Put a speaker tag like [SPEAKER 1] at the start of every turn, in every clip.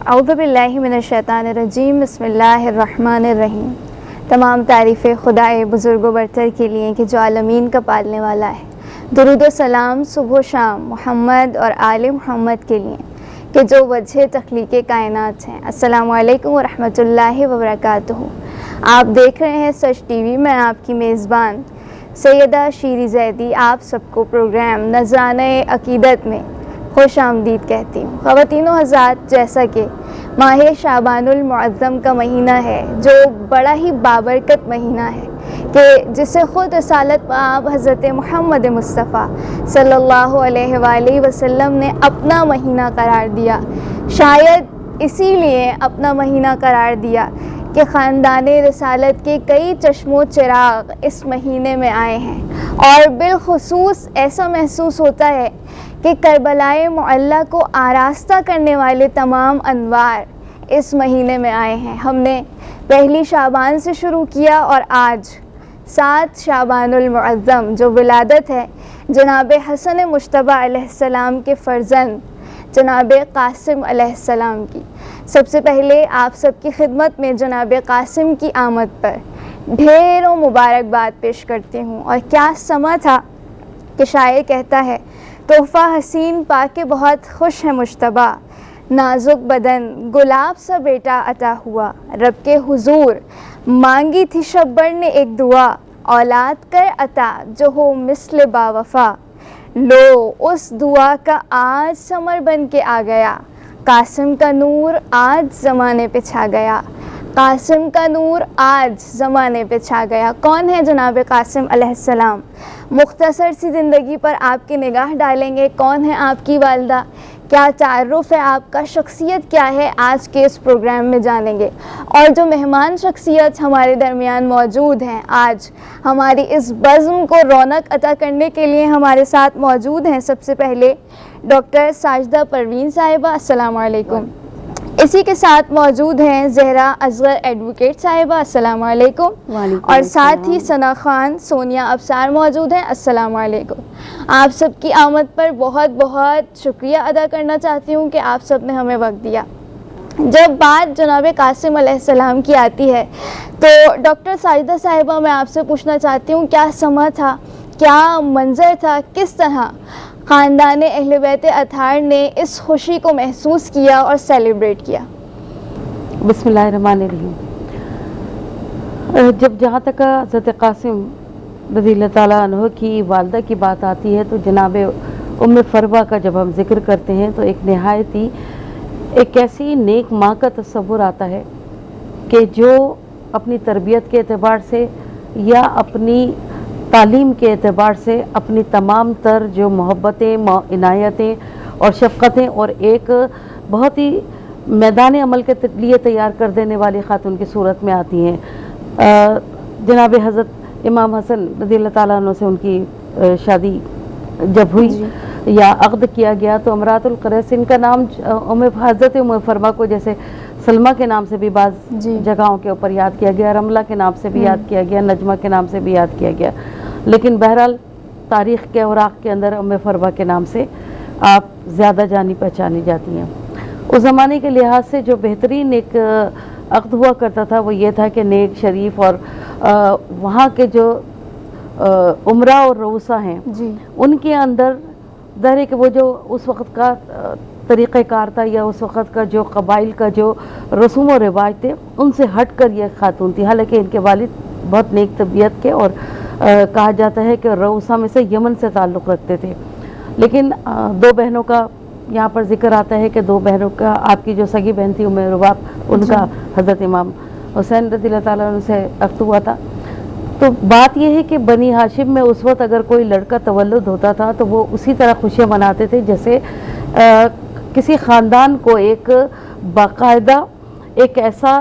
[SPEAKER 1] اعوذ باللہ من الشیطان الرجیم، بسم اللہ الرحمن الرحیم۔ تمام تعریفیں خدائے بزرگ و برتر کے لیے کہ جو عالمین کا پالنے والا ہے۔ درود و سلام صبح و شام محمد اور آل محمد کے لیے کہ جو وجہ تخلیق کائنات ہیں۔ السلام علیکم ورحمۃ اللہ وبرکاتہ۔ آپ دیکھ رہے ہیں سچ ٹی وی، میں آپ کی میزبان سیدہ شیری زیدی آپ سب کو پروگرام نذرانہ عقیدت میں خوش آمدید کہتی ہوں۔ خواتین و حضرات، جیسا کہ ماہ شعبان المعظم کا مہینہ ہے، جو بڑا ہی بابرکت مہینہ ہے کہ جسے خود رسالت پاک حضرت محمد مصطفیٰ صلی اللہ علیہ وآلہ وسلم نے اپنا مہینہ قرار دیا، شاید اسی لیے اپنا مہینہ قرار دیا کہ خاندان رسالت کے کئی چشم و چراغ اس مہینے میں آئے ہیں، اور بالخصوص ایسا محسوس ہوتا ہے کہ کربلائے معلیٰ کو آراستہ کرنے والے تمام انوار اس مہینے میں آئے ہیں۔ ہم نے پہلی شعبان سے شروع کیا اور آج 7 شعبان المعظم جو ولادت ہے جناب حسن مجتبیٰ علیہ السلام کے فرزند جناب قاسم علیہ السلام کی۔ سب سے پہلے آپ سب کی خدمت میں جناب قاسم کی آمد پر ڈھیروں مبارکباد پیش کرتی ہوں۔ اور کیا سما تھا کہ شاعر کہتا ہے، تحفہ حسین پا کے بہت خوش ہے مجتبیٰ، نازک بدن گلاب سا بیٹا عطا ہوا، رب کے حضور مانگی تھی شبر نے ایک دعا، اولاد کر عطا جو ہو مثل با وفا، لو اس دعا کا آج ثمر بن کے آ گیا، قاسم کا نور آج زمانے پہ چھا گیا، قاسم کا نور آج زمانے پہ چھا گیا۔ کون ہے جناب قاسم علیہ السلام؟ مختصر سی زندگی پر آپ کی نگاہ ڈالیں گے۔ کون ہے آپ کی والدہ؟ کیا تعارف ہے آپ کا؟ شخصیت کیا ہے؟ آج کے اس پروگرام میں جانیں گے۔ اور جو مہمان شخصیت ہمارے درمیان موجود ہیں، آج ہماری اس بزم کو رونق عطا کرنے کے لیے ہمارے ساتھ موجود ہیں۔ سب سے پہلے ڈاکٹر ساجدہ پروین صاحبہ، السلام علیکم۔ اسی کے ساتھ موجود ہیں زہرا اصغر ایڈوکیٹ صاحبہ، السلام علیکم۔ اور ساتھ ہی ثنا خان سونیا ابصار موجود ہیں، السلام علیکم۔ آپ سب کی آمد پر بہت بہت شکریہ ادا کرنا چاہتی ہوں کہ آپ سب نے ہمیں وقت دیا۔ جب بات جناب قاسم علیہ السلام کی آتی ہے تو ڈاکٹر ساجدہ صاحبہ، میں آپ سے پوچھنا چاہتی ہوں، کیا سما تھا، کیا منظر تھا، کس طرح خاندان اہل بیت اطہار نے اس خوشی کو محسوس کیا اور سیلیبریٹ کیا؟
[SPEAKER 2] بسم اللہ الرحمن الرحیم۔ جب جہاں تک حضرت قاسم رضی اللہ تعالیٰ عنہ کی والدہ کی بات آتی ہے تو جناب ام فروا کا جب ہم ذکر کرتے ہیں تو ایک نہایت ہی ایک ایسی نیک ماں کا تصور آتا ہے کہ جو اپنی تربیت کے اعتبار سے یا اپنی تعلیم کے اعتبار سے اپنی تمام تر جو محبتیں، عنایتیں اور شفقتیں اور ایک بہت ہی میدان عمل کے لیے تیار کر دینے والی خاتون کی صورت میں آتی ہیں۔ جناب حضرت امام حسن رضی اللہ تعالیٰ عنہ سے ان کی شادی جب ہوئی یا عقد کیا گیا تو امراۃ القریس، ان کا نام حضرت ام فرما کو جیسے سلمہ کے نام سے بھی بعض جگہوں کے اوپر یاد کیا گیا، رملہ کے نام سے بھی یاد کیا گیا، نجمہ کے نام سے بھی یاد کیا گیا، لیکن بہرحال تاریخ کے اوراق کے اندر ام فروا کے نام سے آپ زیادہ جانی پہچانی جاتی ہیں۔ اس زمانے کے لحاظ سے جو بہترین ایک عقد ہوا کرتا تھا وہ یہ تھا کہ نیک، شریف اور وہاں کے جو عمرہ اور رؤسا ہیں ان کے اندر ظاہر ہے کہ وہ جو اس وقت کا طریقہ کار تھا یا اس وقت کا جو قبائل کا جو رسوم و رواج تھے ان سے ہٹ کر یہ خاتون تھی، حالانکہ ان کے والد بہت نیک طبیعت کے اور کہا جاتا ہے کہ رؤسا میں سے یمن سے تعلق رکھتے تھے، لیکن 2 بہنوں کا یہاں پر ذکر آتا ہے کہ 2 بہنوں کا، آپ کی جو سگی بہن تھی ام رباب، ان کا حضرت امام حسین رضی اللہ تعالیٰ عنہ سے عقد ہوا تھا۔ تو بات یہ ہے کہ بنی ہاشم میں اس وقت اگر کوئی لڑکا تولد ہوتا تھا تو وہ اسی طرح خوشیاں مناتے تھے جیسے کسی خاندان کو ایک باقاعدہ ایک ایسا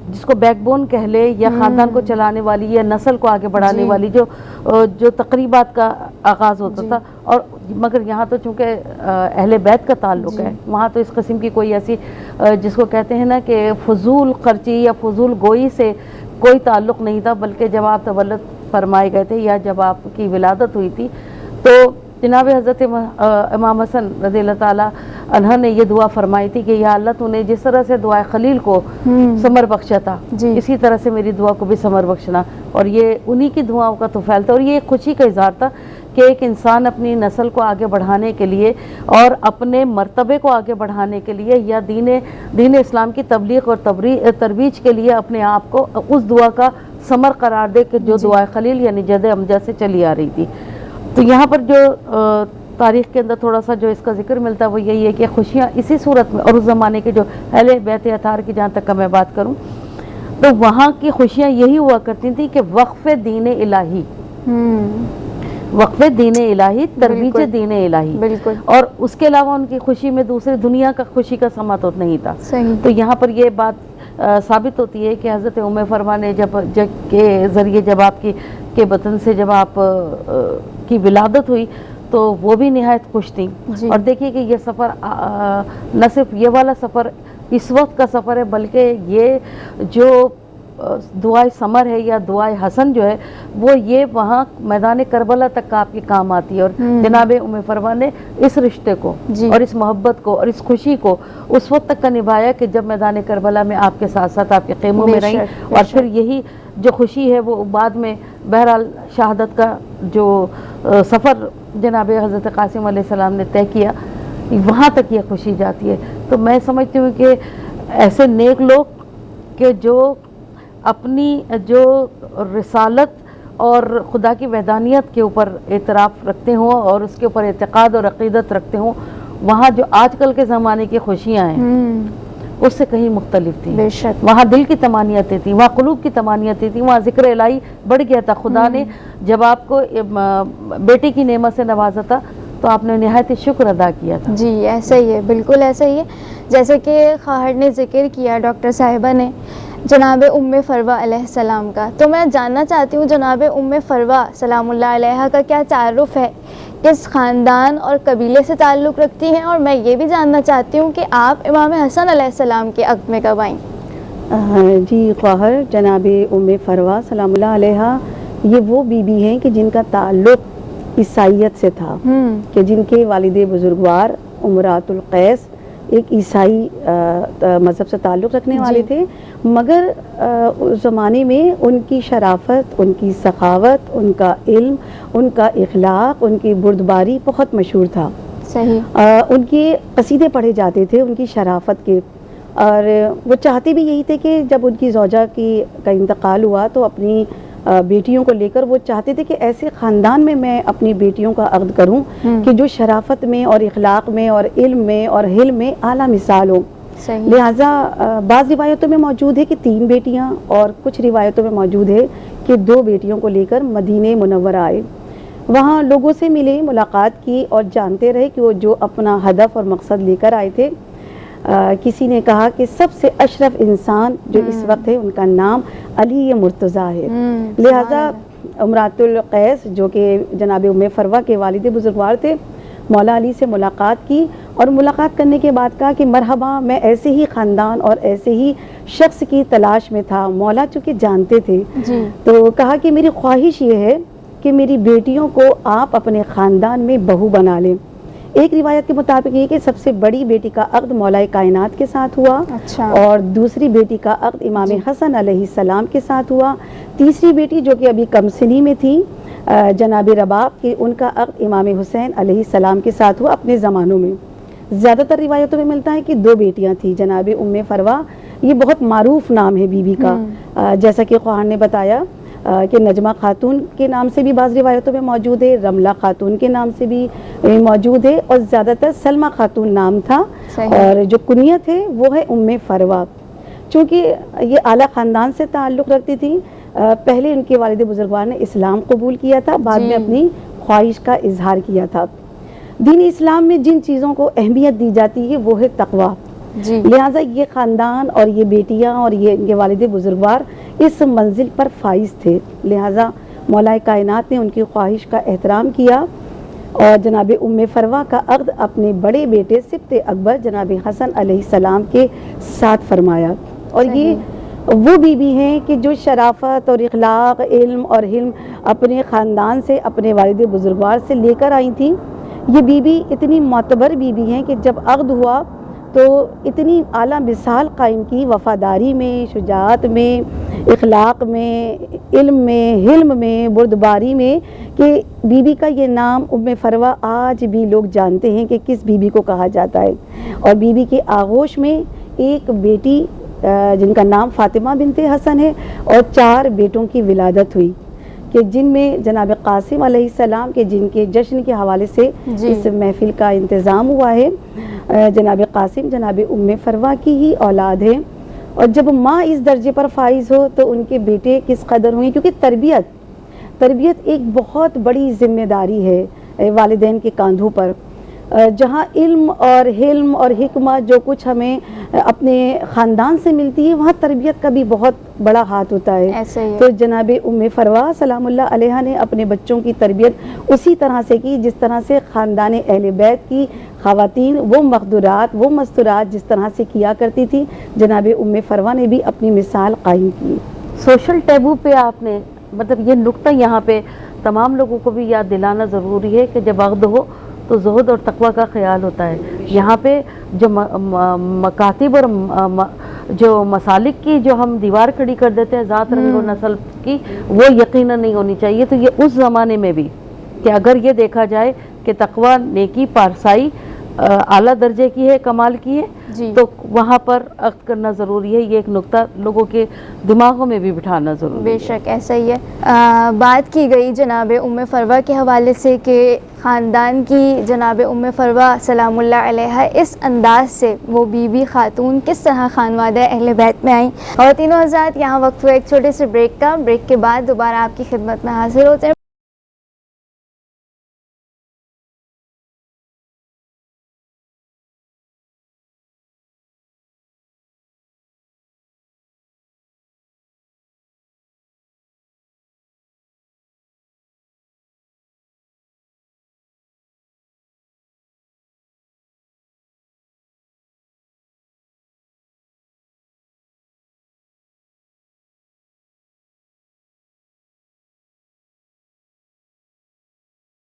[SPEAKER 2] جس کو بیک بون کہہ لے یا خاندان کو چلانے والی یا نسل کو آگے بڑھانے والی جو تقریبات کا آغاز ہوتا تھا، اور مگر یہاں تو چونکہ اہل بیت کا تعلق ہے، وہاں تو اس قسم کی کوئی ایسی جس کو کہتے ہیں نا کہ فضول خرچی یا فضول گوئی سے کوئی تعلق نہیں تھا، بلکہ جب آپ تولد فرمائے گئے تھے یا جب آپ کی ولادت ہوئی تھی تو جناب حضرت امام حسن رضی اللہ تعالیٰ عنہا نے یہ دعا فرمائی تھی کہ یا اللہ تو نے جس طرح سے دعائے خلیل کو ثمر بخشا تھا
[SPEAKER 1] جی
[SPEAKER 2] اسی طرح سے میری دعا کو بھی ثمر بخشنا، اور یہ انہی کی دعاؤں کا تو پھیلتا، اور یہ ایک خوشی کا اظہار تھا کہ ایک انسان اپنی نسل کو آگے بڑھانے کے لیے اور اپنے مرتبے کو آگے بڑھانے کے لیے یا دین اسلام کی تبلیغ اور ترویج کے لیے اپنے آپ کو اس دعا کا ثمر قرار دے کہ جو دعائے خلیل یعنی جد امجد سے چلی آ رہی تھی۔ تو یہاں پر جو تاریخ کے اندر تھوڑا سا جو اس کا ذکر ملتا ہے وہ یہی ہے کہ خوشیاں اسی صورت میں، اور اس زمانے کے جو اہل بیت اطہار کی جہاں تک کا میں بات کروں تو وہاں کی خوشیاں یہی ہوا کرتی تھیں کہ وقف دین الہی، وقف دین الہی، ترویج دین الہی،
[SPEAKER 1] بالکل،
[SPEAKER 2] اور اس کے علاوہ ان کی خوشی میں دوسری دنیا کا خوشی کا سما تو نہیں تھا۔
[SPEAKER 1] صحیح۔
[SPEAKER 2] تو یہاں پر یہ بات ثابت ہوتی ہے کہ حضرت ام فروا نے جب کے ذریعے جب آپ کے بطن سے جب آپ کی ولادت ہوئی تو وہ بھی نہایت خوش تھیں، اور دیکھیے کہ یہ سفر نہ صرف یہ والا سفر اس وقت کا سفر ہے بلکہ یہ جو دعائے ثمر ہے یا دعائے حسن جو ہے وہ یہ وہاں میدان کربلا تک آپ کے کام آتی ہے، اور جناب ام فروا نے اس رشتے کو اور اس محبت کو اور اس خوشی کو اس وقت تک کا نبھایا کہ جب میدان کربلا میں آپ کے ساتھ ساتھ آپ کے خیموں میں رہیں، اور پھر یہی جو خوشی ہے وہ بعد میں بہرحال شہادت کا جو سفر جناب حضرت قاسم علیہ السلام نے طے کیا وہاں تک یہ خوشی جاتی ہے۔ تو میں سمجھتی ہوں کہ ایسے نیک لوگ کہ جو اپنی جو رسالت اور خدا کی وحدانیت کے اوپر اعتراف رکھتے ہوں اور اس کے اوپر اعتقاد اور عقیدت رکھتے ہوں، وہاں جو آج کل کے زمانے کی خوشیاں ہیں اس سے کہیں مختلف تھیں۔
[SPEAKER 1] بے شک،
[SPEAKER 2] وہاں دل کی تمانیتیں تھیں، وہاں قلوب کی تمانیتیں تھیں، وہاں ذکر الہی بڑھ گیا تھا۔ خدا نے جب آپ کو بیٹے کی نعمت سے نوازا تھا تو آپ نے نہایت شکر ادا کیا تھا۔
[SPEAKER 1] جی ایسا ہی ہے، بالکل ایسا ہی ہے جیسے کہ خواہر نے ذکر کیا ڈاکٹر صاحبہ نے جناب ام فروا علیہ السلام کا، تو میں جاننا چاہتی ہوں جناب ام فروا سلام اللہ علیہ کا کیا تعارف ہے، کس خاندان اور قبیلے سے تعلق رکھتی ہیں، اور میں یہ بھی جاننا چاہتی ہوں کہ آپ امام حسن علیہ السلام کے عقد میں کب آئیں؟
[SPEAKER 3] جی خواہر جناب ام فروا سلام اللہ علیہ یہ وہ بی بی ہیں کہ جن کا تعلق عیسائیت سے تھا، کہ جن کے والد بزرگوار امراۃ القیس ایک عیسائی مذہب سے تعلق رکھنے والے تھے، مگر اس زمانے میں ان کی شرافت، ان کی سخاوت، ان کا علم، ان کا اخلاق، ان کی بردباری بہت مشہور تھا۔
[SPEAKER 1] صحیح۔
[SPEAKER 3] ان کے قصیدے پڑھے جاتے تھے ان کی شرافت کے، اور وہ چاہتے بھی یہی تھے کہ جب ان کی زوجہ کا انتقال ہوا تو اپنی بیٹیوں کو لے کر وہ چاہتے تھے کہ ایسے خاندان میں میں اپنی بیٹیوں کا عقد کروں کہ جو شرافت میں اور اخلاق میں اور علم میں اور حلم میں اعلیٰ مثال ہو۔ لہٰذا بعض روایتوں میں موجود ہے کہ 3 بیٹیاں، اور کچھ روایتوں میں موجود ہے کہ 2 بیٹیوں کو لے کر مدینہ منورہ آئے، وہاں لوگوں سے ملے، ملاقات کی، اور جانتے رہے کہ وہ جو اپنا ہدف اور مقصد لے کر آئے تھے۔ کسی نے کہا کہ سب سے اشرف انسان جو اس وقت ہے ان کا نام علی مرتضیٰ ہے، لہٰذا امراۃ القیس جو کہ جناب ام فروا کے والد بزرگوار تھے، مولا علی سے ملاقات کی، اور ملاقات کرنے کے بعد کہا کہ مرحبا، میں ایسے ہی خاندان اور ایسے ہی شخص کی تلاش میں تھا۔ مولا چونکہ جانتے تھے تو کہا کہ میری خواہش یہ ہے کہ میری بیٹیوں کو آپ اپنے خاندان میں بہو بنا لیں۔ ایک روایت کے مطابق یہ کہ سب سے بڑی بیٹی کا عقد مولا کائنات کے ساتھ ہوا، اور دوسری بیٹی کا عقد امام حسن علیہ السلام کے ساتھ ہوا، تیسری بیٹی جو کہ ابھی کم سنی میں تھی جناب رباب کی، ان کا عقد امام حسین علیہ السلام کے ساتھ ہوا اپنے زمانوں میں۔ زیادہ تر روایتوں میں ملتا ہے کہ 2 بیٹیاں تھیں جناب ام فروا، یہ بہت معروف نام ہے بی بی کا، جیسا کہ خواہر نے بتایا کہ نجمہ خاتون کے نام سے بھی بعض روایتوں میں موجود ہے، رملہ خاتون کے نام سے بھی موجود ہے، اور زیادہ تر سلمہ خاتون نام تھا، اور جو کنیت ہے وہ ہے ام فروا۔ چونکہ یہ اعلیٰ خاندان سے تعلق رکھتی تھی، پہلے ان کے والد بزرگوار نے اسلام قبول کیا تھا، بعد میں اپنی خواہش کا اظہار کیا تھا۔ دین اسلام میں جن چیزوں کو اہمیت دی جاتی ہے وہ ہے تقویٰ، لہٰذا یہ خاندان اور یہ بیٹیاں اور یہ ان کے والد بزرگوار اس منزل پر فائز تھے، لہٰذا مولا کائنات نے ان کی خواہش کا احترام کیا، اور جناب ام فروا کا عقد اپنے بڑے بیٹے سبط اکبر جناب حسن علیہ السلام کے ساتھ فرمایا۔ اور یہ وہ بی بی ہیں کہ جو شرافت اور اخلاق، علم اور حلم اپنے خاندان سے، اپنے والد بزرگوار سے لے کر آئی تھیں، یہ بی بی اتنی معتبر بی بی ہیں کہ جب عقد ہوا تو اتنی اعلیٰ مثال قائم کی وفاداری میں، شجاعت میں، اخلاق میں، علم میں، حلم میں، بردباری میں، کہ بی بی کا یہ نام ام فروہ آج بھی لوگ جانتے ہیں کہ کس بی بی کو کہا جاتا ہے۔ اور بی بی کے آغوش میں ایک بیٹی جن کا نام فاطمہ بنت حسن ہے اور 4 بیٹوں کی ولادت ہوئی، کہ جن میں جناب قاسم علیہ السلام کے جن کے جشن کے حوالے سے اس محفل کا انتظام ہوا ہے، جناب قاسم جناب ام فروہ کی ہی اولاد ہے۔ اور جب ماں اس درجے پر فائز ہو تو ان کے بیٹے کس قدر ہوئیں، کیونکہ تربیت ایک بہت بڑی ذمہ داری ہے والدین کے کاندھوں پر۔ جہاں علم اور حلم اور حکمت جو کچھ ہمیں اپنے خاندان سے ملتی ہے، وہاں تربیت کا بھی بہت بڑا ہاتھ ہوتا ہے۔ تو جناب ام فروہ سلام اللہ علیہا نے اپنے بچوں کی تربیت اسی طرح سے کی جس طرح سے خاندان اہل بیت کی خواتین وہ مقدورات وہ مستورات جس طرح سے کیا کرتی تھی، جناب ام فروہ نے بھی اپنی مثال قائم کی۔
[SPEAKER 2] سوشل ٹیبو پہ آپ نے مطلب یہ نقطہ یہاں پہ تمام لوگوں کو بھی یاد دلانا ضروری ہے کہ جب عقد ہو تو زہد اور تقوی کا خیال ہوتا ہے۔ یہاں پہ جو مکاتب اور جو مسالک کی جو ہم دیوار کھڑی کر دیتے ہیں ذات رنگ و نسل کی، وہ یقیناً نہیں ہونی چاہیے۔ تو یہ اس زمانے میں بھی کہ اگر یہ دیکھا جائے کہ تقوی، نیکی، پارسائی اعلیٰ درجے کی ہے، کمال کی ہے، تو وہاں پر عقد کرنا ضروری ہے۔ یہ ایک نقطہ لوگوں کے دماغوں میں بھی بٹھانا ضروری ہے۔
[SPEAKER 1] بے شک ایسا ہی ہے۔ بات کی گئی جناب ام فروہ کے حوالے سے کہ خاندان کی جناب ام فروہ سلام اللہ علیہا اس انداز سے وہ بی بی خاتون کس طرح خانوادہ اہل بیت میں آئیں۔ اور تینوں حضرات یہاں وقت ہوا ایک چھوٹے سے بریک کا، بریک کے بعد دوبارہ آپ کی خدمت میں حاضر ہوتے ہیں۔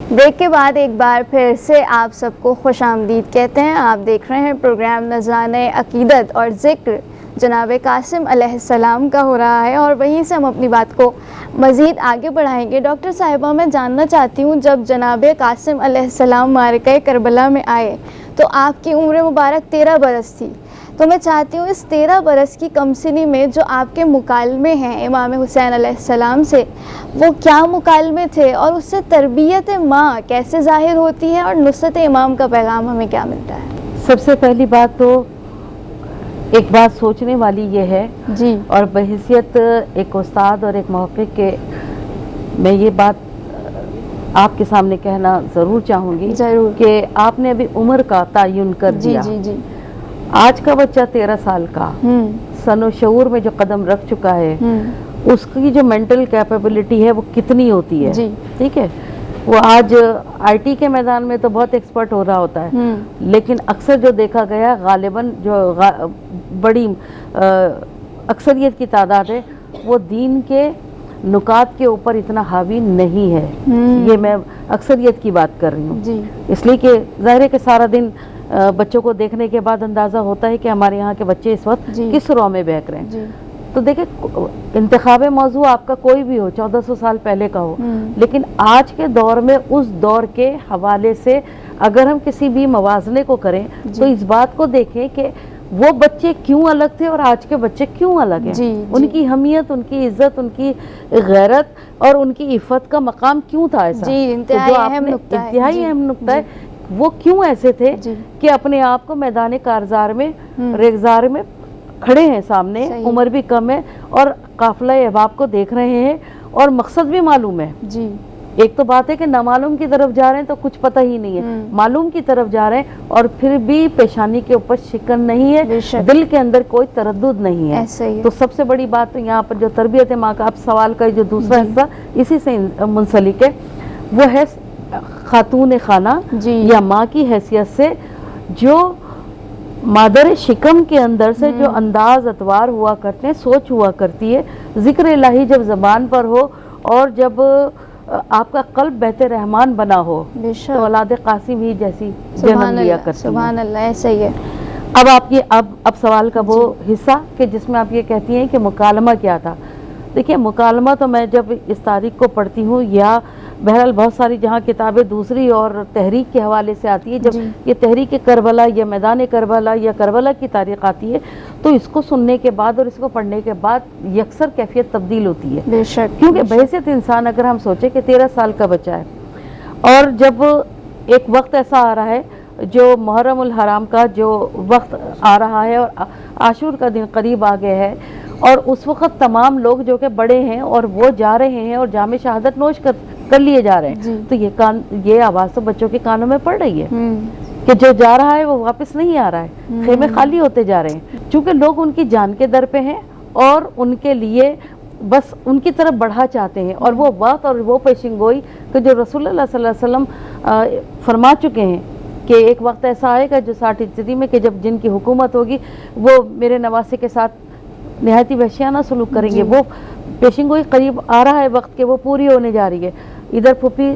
[SPEAKER 1] بریک کے بعد ایک بار پھر سے آپ سب کو خوش آمدید کہتے ہیں۔ آپ دیکھ رہے ہیں پروگرام نذرانہ عقیدت اور ذکر جناب قاسم علیہ السلام کا ہو رہا ہے، اور وہیں سے ہم اپنی بات کو مزید آگے بڑھائیں گے۔ ڈاکٹر صاحبہ، میں جاننا چاہتی ہوں، جب جناب قاسم علیہ السلام معرکہ کربلا میں آئے تو آپ کی عمر مبارک 13 برس تھی، تو میں چاہتی ہوں اس 13 برس کی کم سنی میں جو آپ کے مکالمے ہیں امام حسین علیہ السلام سے، وہ کیا مکالمے تھے اور اس سے تربیت ماں کیسے ظاہر ہوتی ہے اور نصرت امام کا پیغام ہمیں کیا ملتا ہے؟
[SPEAKER 2] سب سے پہلی بات تو ایک بات سوچنے والی یہ ہے
[SPEAKER 1] جی،
[SPEAKER 2] اور بحیثیت ایک استاد اور ایک محقق کے میں یہ بات آپ کے سامنے کہنا ضرور چاہوں گی
[SPEAKER 1] ضرور
[SPEAKER 2] کہ آپ نے ابھی عمر کا تعین کر دیا۔
[SPEAKER 1] جی جی
[SPEAKER 2] آج کا بچہ 13 سال کا سن و شعور میں جو قدم رکھ چکا ہے، اس کی جو مینٹل کیپیبلٹی ہے وہ کتنی ہوتی ہے، ٹھیک ہے؟ وہ آج آئی ٹی کے میدان میں تو بہت ایکسپرٹ ہو رہا ہوتا ہے، لیکن اکثر جو دیکھا گیا غالباً جو بڑی اکثریت کی تعداد ہے وہ دین کے نکات کے اوپر اتنا حاوی نہیں ہے۔ یہ میں اکثریت کی بات کر رہی ہوں، اس لیے کہ ظاہر ہے کہ سارا دن بچوں کو دیکھنے کے بعد اندازہ ہوتا ہے کہ ہمارے یہاں کے بچے اس وقت کس رو میں بہک رہے ہیں۔ تو دیکھیں، انتخاب موضوع آپ کا کوئی بھی ہو، 1400 سال پہلے کا ہو، لیکن آج کے دور میں اس دور کے حوالے سے اگر ہم کسی بھی موازنے کو کریں تو اس بات کو دیکھیں کہ وہ بچے کیوں الگ تھے اور آج کے بچے کیوں الگ ہیں، ان کی اہمیت، ان کی عزت، ان کی غیرت اور ان کی عفت کا مقام کیوں تھا ایسا؟
[SPEAKER 1] انتہائی اہم نقطہ ہے،
[SPEAKER 2] وہ کیوں ایسے تھے کہ اپنے آپ کو میدان کارزار میں ریگزار میں کھڑے ہیں سامنے، عمر بھی کم ہے اور قافلہ احباب کو دیکھ رہے ہیں اور مقصد بھی معلوم ہے۔ ایک تو بات ہے کہ نامعلوم کی طرف جا رہے ہیں تو کچھ پتہ ہی نہیں ہے، معلوم کی طرف جا رہے ہیں اور پھر بھی پیشانی کے اوپر شکن نہیں ہے، دل کے اندر کوئی تردد نہیں ہے۔ تو سب سے بڑی بات یہاں پر جو تربیت ماں کا آپ سوال کا جو دوسرا حصہ اسی سے منسلک ہے، وہ ہے خاتون خانہ یا ماں کی حیثیت سے جو مادر شکم کے اندر سے جو انداز اتوار ہوا کرتے ہیں، سوچ ہوا کرتی ہے، ذکر الہی جب زبان پر ہو اور جب آپ کا قلب بیت رحمان بنا ہو
[SPEAKER 1] بے شک،
[SPEAKER 2] تو اولاد قاسم ہی جیسی جنم
[SPEAKER 1] سبحان
[SPEAKER 2] لیا
[SPEAKER 1] اللہ،
[SPEAKER 2] کرتی ہیں۔
[SPEAKER 1] سبحان اللہ، ایسا ہی ہے۔
[SPEAKER 2] اب آپ یہ اب سوال کا وہ حصہ کہ جس میں آپ یہ کہتی ہیں کہ مکالمہ کیا تھا۔ دیکھیں مکالمہ تو میں جب اس تاریخ کو پڑھتی ہوں یا بہرحال بہت ساری جہاں کتابیں دوسری اور تحریک کے حوالے سے آتی ہے، جب
[SPEAKER 1] جی۔
[SPEAKER 2] یہ تحریک کربلا یا میدان کربلا یا کربلا کی تاریخ آتی ہے تو اس کو سننے کے بعد اور اس کو پڑھنے کے بعد یکسر کیفیت تبدیل ہوتی ہے،
[SPEAKER 1] بے شک،
[SPEAKER 2] کیونکہ بحیثیت انسان اگر ہم سوچیں کہ 13 سال کا بچہ ہے اور جب ایک وقت ایسا آ رہا ہے جو محرم الحرام کا جو وقت آ رہا ہے اور عاشور کا دن قریب آ گیا ہے، اور اس وقت تمام لوگ جو کہ بڑے ہیں اور وہ جا رہے ہیں اور جام شہادت نوش کر لیے جا رہے
[SPEAKER 1] جی۔
[SPEAKER 2] ہیں، تو یہ آواز تو بچوں کے کانوں میں پڑ رہی ہے
[SPEAKER 1] ہوں،
[SPEAKER 2] کہ جو جا رہا ہے وہ واپس نہیں آ رہا ہے، خیمے خالی ہوتے جا رہے ہیں، چونکہ لوگ ان کی جان کے در پہ ہیں اور ان کے لیے بس ان کی طرف بڑھا چاہتے ہیں، اور وہ وقت اور وہ پیشن گوئی کہ جو رسول اللہ صلی اللہ علیہ وسلم فرما چکے ہیں کہ ایک وقت ایسا آئے گا جو 60 ہجری میں کہ جب جن کی حکومت ہوگی وہ میرے نواسے کے ساتھ نہایتی وحشیانہ سلوک کریں گے، وہ پیشن گوئی قریب آ رہا ہے وقت کہ وہ پوری ہونے جا رہی ہے۔ ادھر پھوپھی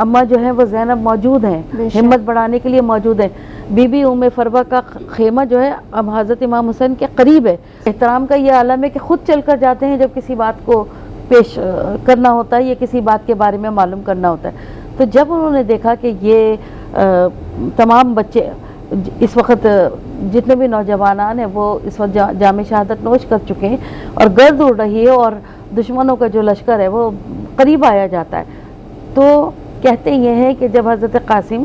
[SPEAKER 2] اماں جو ہیں وہ زینب موجود ہیں،
[SPEAKER 1] بے شک۔
[SPEAKER 2] ہمت بڑھانے کے لیے موجود ہیں، بی بی ام فروا کا خیمہ جو ہے اب حضرت امام حسین کے قریب ہے۔ احترام کا یہ عالم ہے کہ خود چل کر جاتے ہیں جب کسی بات کو پیش کرنا ہوتا ہے یا کسی بات کے بارے میں معلوم کرنا ہوتا ہے۔ تو جب انہوں نے دیکھا کہ یہ تمام بچے اس وقت جتنے بھی نوجوانان ہیں وہ اس وقت جام شہادت نوش کر چکے ہیں اور گرد اڑ رہی ہے اور دشمنوں کا جو لشکر ہے وہ قریب آیا جاتا ہے، تو کہتے یہ ہیں کہ جب حضرت قاسم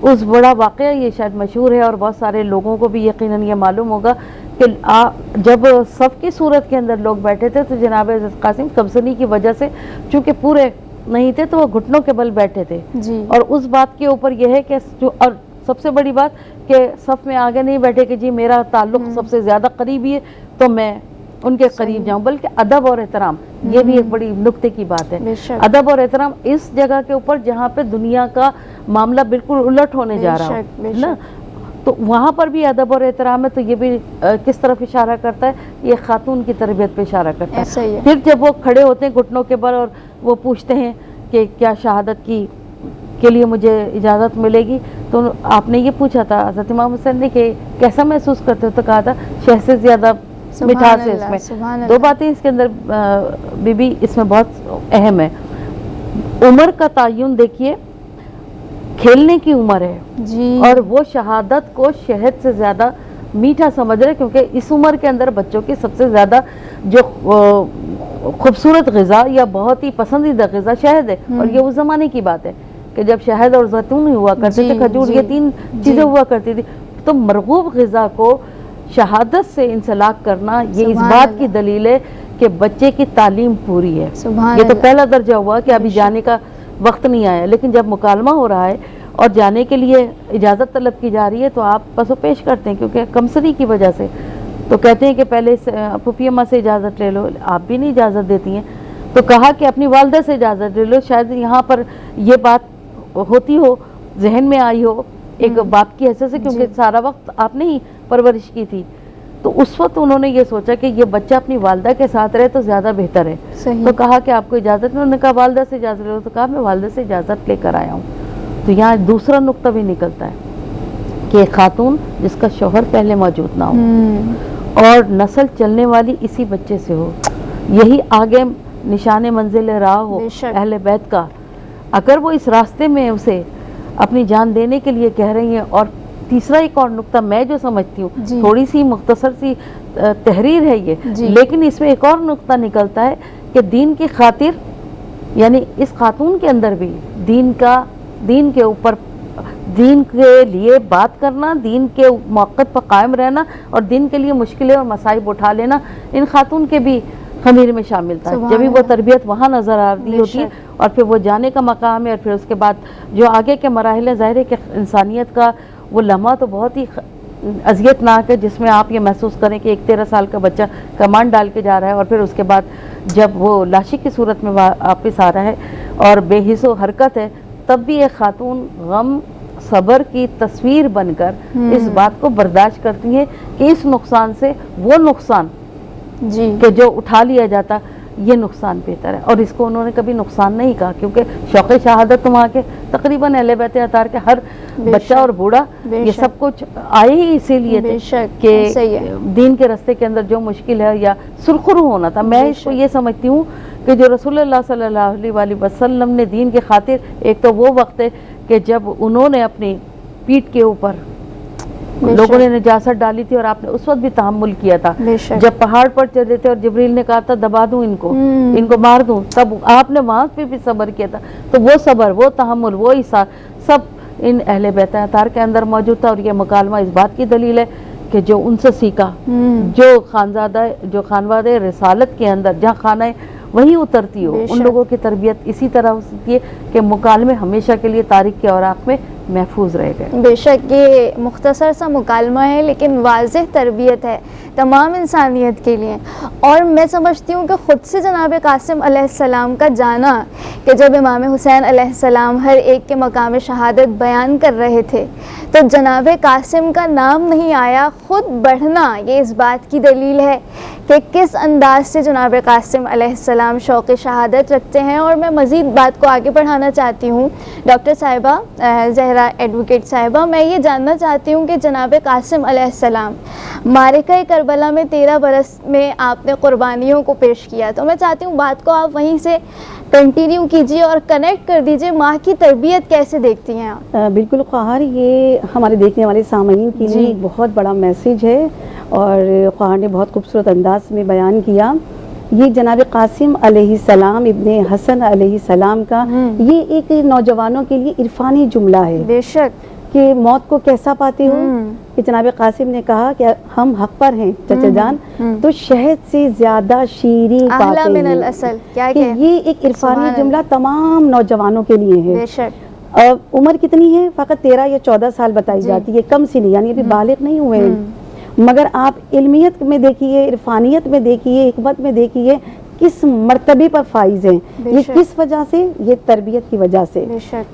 [SPEAKER 2] اس بڑا واقعہ یہ شاید مشہور ہے اور بہت سارے لوگوں کو بھی یقیناً یہ معلوم ہوگا کہ جب صف کی صورت کے اندر لوگ بیٹھے تھے تو جناب حضرت قاسم کمسنی کی وجہ سے چونکہ پورے نہیں تھے تو وہ گھٹنوں کے بل بیٹھے تھے،
[SPEAKER 1] جی،
[SPEAKER 2] اور اس بات کے اوپر یہ ہے کہ اور سب سے بڑی بات کہ صف میں آگے نہیں بیٹھے کہ جی میرا تعلق سب سے زیادہ قریبی ہے تو میں ان کے قریب جاؤں، بلکہ ادب اور احترام، یہ بھی ایک بڑی نکتے کی بات ہے۔
[SPEAKER 1] بے شک،
[SPEAKER 2] ادب اور احترام اس جگہ کے اوپر جہاں پہ دنیا کا معاملہ بالکل الٹ ہونے جا رہا
[SPEAKER 1] بے
[SPEAKER 2] ہو نا، تو وہاں پر بھی ادب اور احترام ہے، تو یہ بھی کس طرف اشارہ کرتا ہے؟ یہ خاتون کی تربیت پہ اشارہ کرتا
[SPEAKER 1] ایسا ہی
[SPEAKER 2] ہے۔
[SPEAKER 1] ہے۔
[SPEAKER 2] پھر جب وہ کھڑے ہوتے ہیں گھٹنوں کے بل اور وہ پوچھتے ہیں کہ کیا شہادت کے لیے مجھے اجازت ملے گی، تو آپ نے یہ پوچھا تھا حضرت امام حسین نے کہ کیسا محسوس کرتے ہو، تو کہا تھا شہ سے زیادہ مٹھاس ہے اس میں۔
[SPEAKER 1] سبحان
[SPEAKER 2] دو
[SPEAKER 1] اللہ،
[SPEAKER 2] باتیں اس کے اندر بی بی اس میں بہت اہم ہے۔ عمر کا تعین دیکھیے، کھیلنے کی عمر ہے
[SPEAKER 1] جی،
[SPEAKER 2] اور وہ شہادت کو شہد سے زیادہ میٹھا سمجھ رہے، کیونکہ اس عمر کے اندر بچوں کی سب سے زیادہ جو خوبصورت غذا یا بہت ہی پسندیدہ غذا شہد ہے، اور یہ اس زمانے کی بات ہے کہ جب شہد اور زیتون ہوا کرتے تھے، کھجور، یہ 3 چیزیں ہوا کرتی تھی، تو مرغوب غذا کو شہادت سے انسلاک کرنا یہ اس بات کی دلیل ہے کہ بچے کی تعلیم پوری ہے۔
[SPEAKER 1] سبحان
[SPEAKER 2] یہ تو
[SPEAKER 1] اللہ،
[SPEAKER 2] پہلا درجہ ہوا کہ ابھی جانے کا وقت نہیں آیا، لیکن جب مکالمہ ہو رہا ہے اور جانے کے لیے اجازت طلب کی جا رہی ہے تو آپ پس و پیش کرتے ہیں، کیونکہ کمسری کی وجہ سے تو کہتے ہیں کہ پہلے پھوپھی اماں سے اجازت لے لو، آپ بھی نہیں اجازت دیتی ہیں، تو کہا کہ اپنی والدہ سے اجازت لے لو، شاید یہاں پر یہ بات ہوتی ہو، ذہن میں آئی ہو ایک باپ کی حیثیت سے، کیونکہ سارا وقت آپ نے ہی پرورش کی تھی، تو اس وقت انہوں نے یہ سوچا کہ یہ بچہ اپنی والدہ کے ساتھ رہے تو زیادہ بہتر ہے،
[SPEAKER 1] صحیح،
[SPEAKER 2] تو کہا کہ آپ کو اجازت، انہوں نے کہا والدہ سے اجازت لے لو، تو کہا میں والدہ سے اجازت لے کر آیا ہوں۔ تو یہاں دوسرا نقطہ بھی نکلتا ہے کہ ایک خاتون جس کا شوہر پہلے موجود نہ ہو اور نسل چلنے والی اسی بچے سے ہو، یہی آگے نشان منزل راہ ہو
[SPEAKER 1] بے شک،
[SPEAKER 2] اہل بیت کا، اگر وہ اس راستے میں اسے اپنی جان دینے کے لیے کہہ رہی ہیں۔ اور تیسرا ایک اور نقطہ میں جو سمجھتی ہوں،
[SPEAKER 1] جی،
[SPEAKER 2] تھوڑی سی مختصر سی تحریر ہے یہ،
[SPEAKER 1] جی،
[SPEAKER 2] لیکن اس میں ایک اور نقطہ نکلتا ہے کہ دین کی خاطر، یعنی اس خاتون کے اندر بھی دین کے اوپر، دین کے لیے بات کرنا، دین کے موقف پر قائم رہنا اور دین کے لیے مشکلیں اور مصائب اٹھا لینا، ان خاتون کے بھی خمیر میں شامل تھا۔
[SPEAKER 1] سبحان
[SPEAKER 2] جبھی وہ
[SPEAKER 1] اللہ،
[SPEAKER 2] تربیت وہاں نظر آ رہی
[SPEAKER 1] بے
[SPEAKER 2] ہوتی ہے،
[SPEAKER 1] شک،
[SPEAKER 2] اور پھر وہ جانے کا مقام ہے، اور پھر اس کے بعد جو آگے کے مراحل ہیں، ظاہر ہے کہ انسانیت کا وہ لمحہ تو بہت ہی اذیت ناک ہے، جس میں آپ یہ محسوس کریں کہ ایک 13 سال کا بچہ کمان ڈال کے جا رہا ہے، اور پھر اس کے بعد جب وہ لاشی کی صورت میں واپس آ رہا ہے اور بے حس و حرکت ہے، تب بھی ایک خاتون غم صبر کی تصویر بن کر اس بات کو برداشت کرتی ہے کہ اس نقصان سے وہ نقصان
[SPEAKER 1] جی،
[SPEAKER 2] کہ جو اٹھا لیا جاتا، یہ نقصان بہتر ہے. اور اس کو انہوں نے کبھی نقصان نہیں کہا کیونکہ شوق شہادت تو وہاں کے تقریباً اہل بیت اطہار کے ہر بچہ اور بوڑھا یہ سب کچھ آئے ہی اسی لیے تھے کہ دین کے راستے کے اندر جو مشکل ہے یا سرخرو ہونا تھا. میں اس کو یہ سمجھتی ہوں کہ جو رسول اللہ صلی اللہ علیہ وآلہ وسلم نے دین کے خاطر، ایک تو وہ وقت ہے کہ جب انہوں نے اپنی پیٹھ کے اوپر لوگوں نے نجاست ڈالی تھی اور آپ نے اس وقت بھی تحمل کیا تھا. جب پہاڑ پر چڑھے تھے اور جبریل نے کہا تھا دبا دوں ان کو مار دوں، تب آپ نے وہاں پہ بھی صبر کیا تھا. تو وہ صبر، وہ تحمل، وہ ایثار سب ان اہل بیت اطہار کے اندر موجود تھا. اور یہ مکالمہ اس بات کی دلیل ہے کہ جو ان سے سیکھا، جو خانوادہ رسالت کے اندر جہاں خانہ وہی اترتی ہو، ان لوگوں کی تربیت اسی طرح ہوتی ہے کہ مکالمے ہمیشہ کے لیے تاریخ کے اوراق میں محفوظ رہ گئے.
[SPEAKER 1] بے شک یہ مختصر سا مکالمہ ہے لیکن واضح تربیت ہے تمام انسانیت کے لیے. اور میں سمجھتی ہوں کہ خود سے جناب قاسم علیہ السلام کا جانا، کہ جب امام حسین علیہ السلام ہر ایک کے مقام شہادت بیان کر رہے تھے تو جناب قاسم کا نام نہیں آیا، خود بڑھنا یہ اس بات کی دلیل ہے کہ کس انداز سے جناب قاسم علیہ السلام شوق شہادت رکھتے ہیں. اور میں مزید بات کو آگے بڑھانا چاہتی ہوں. ڈاکٹر صاحبہ، زہرا ایڈوکیٹ صاحبہ، میں یہ جاننا چاہتی ہوں کہ جناب قاسم علیہ السلام معرکہ کربلا میں 13 برس میں آپ نے قربانیوں کو پیش کیا، تو میں چاہتی ہوں بات کو آپ وہیں سے کنٹینیو کیجیے اور کنیکٹ کر دیجیے. ماں کی تربیت کیسے دیکھتی ہیں آپ؟
[SPEAKER 3] بالکل خواہر، یہ ہمارے دیکھنے والے سامعین کے لیے ایک بہت بڑا میسیج ہے اور خواہر نے بہت خوبصورت انداز میں بیان کیا. یہ جناب قاسم علیہ السلام ابن حسن علیہ السلام کا یہ ایک نوجوانوں کے لیے عرفانی جملہ ہے.
[SPEAKER 1] بے شک.
[SPEAKER 3] کہ موت کو کیسا پاتے ہو، کہ جناب قاسم نے کہا کہ ہم حق پر ہیں چچا جان، تو شہد سے زیادہ شیریں پاتے
[SPEAKER 1] من العسل.
[SPEAKER 3] کہ یہ ایک عرفانی جملہ تمام نوجوانوں کے لیے ہے.
[SPEAKER 1] بے شک.
[SPEAKER 3] عمر کتنی ہے؟ فقط 13 یا 14 سال بتائی جاتی ہے، کم سی نہیں، یعنی ابھی بالغ نہیں ہوئے ہیں. مگر آپ علمیت میں دیکھیے، عرفانیت میں دیکھیے، حکمت میں دیکھیے کس مرتبے پر فائز ہیں. یہ کس وجہ سے؟ یہ تربیت کی وجہ سے.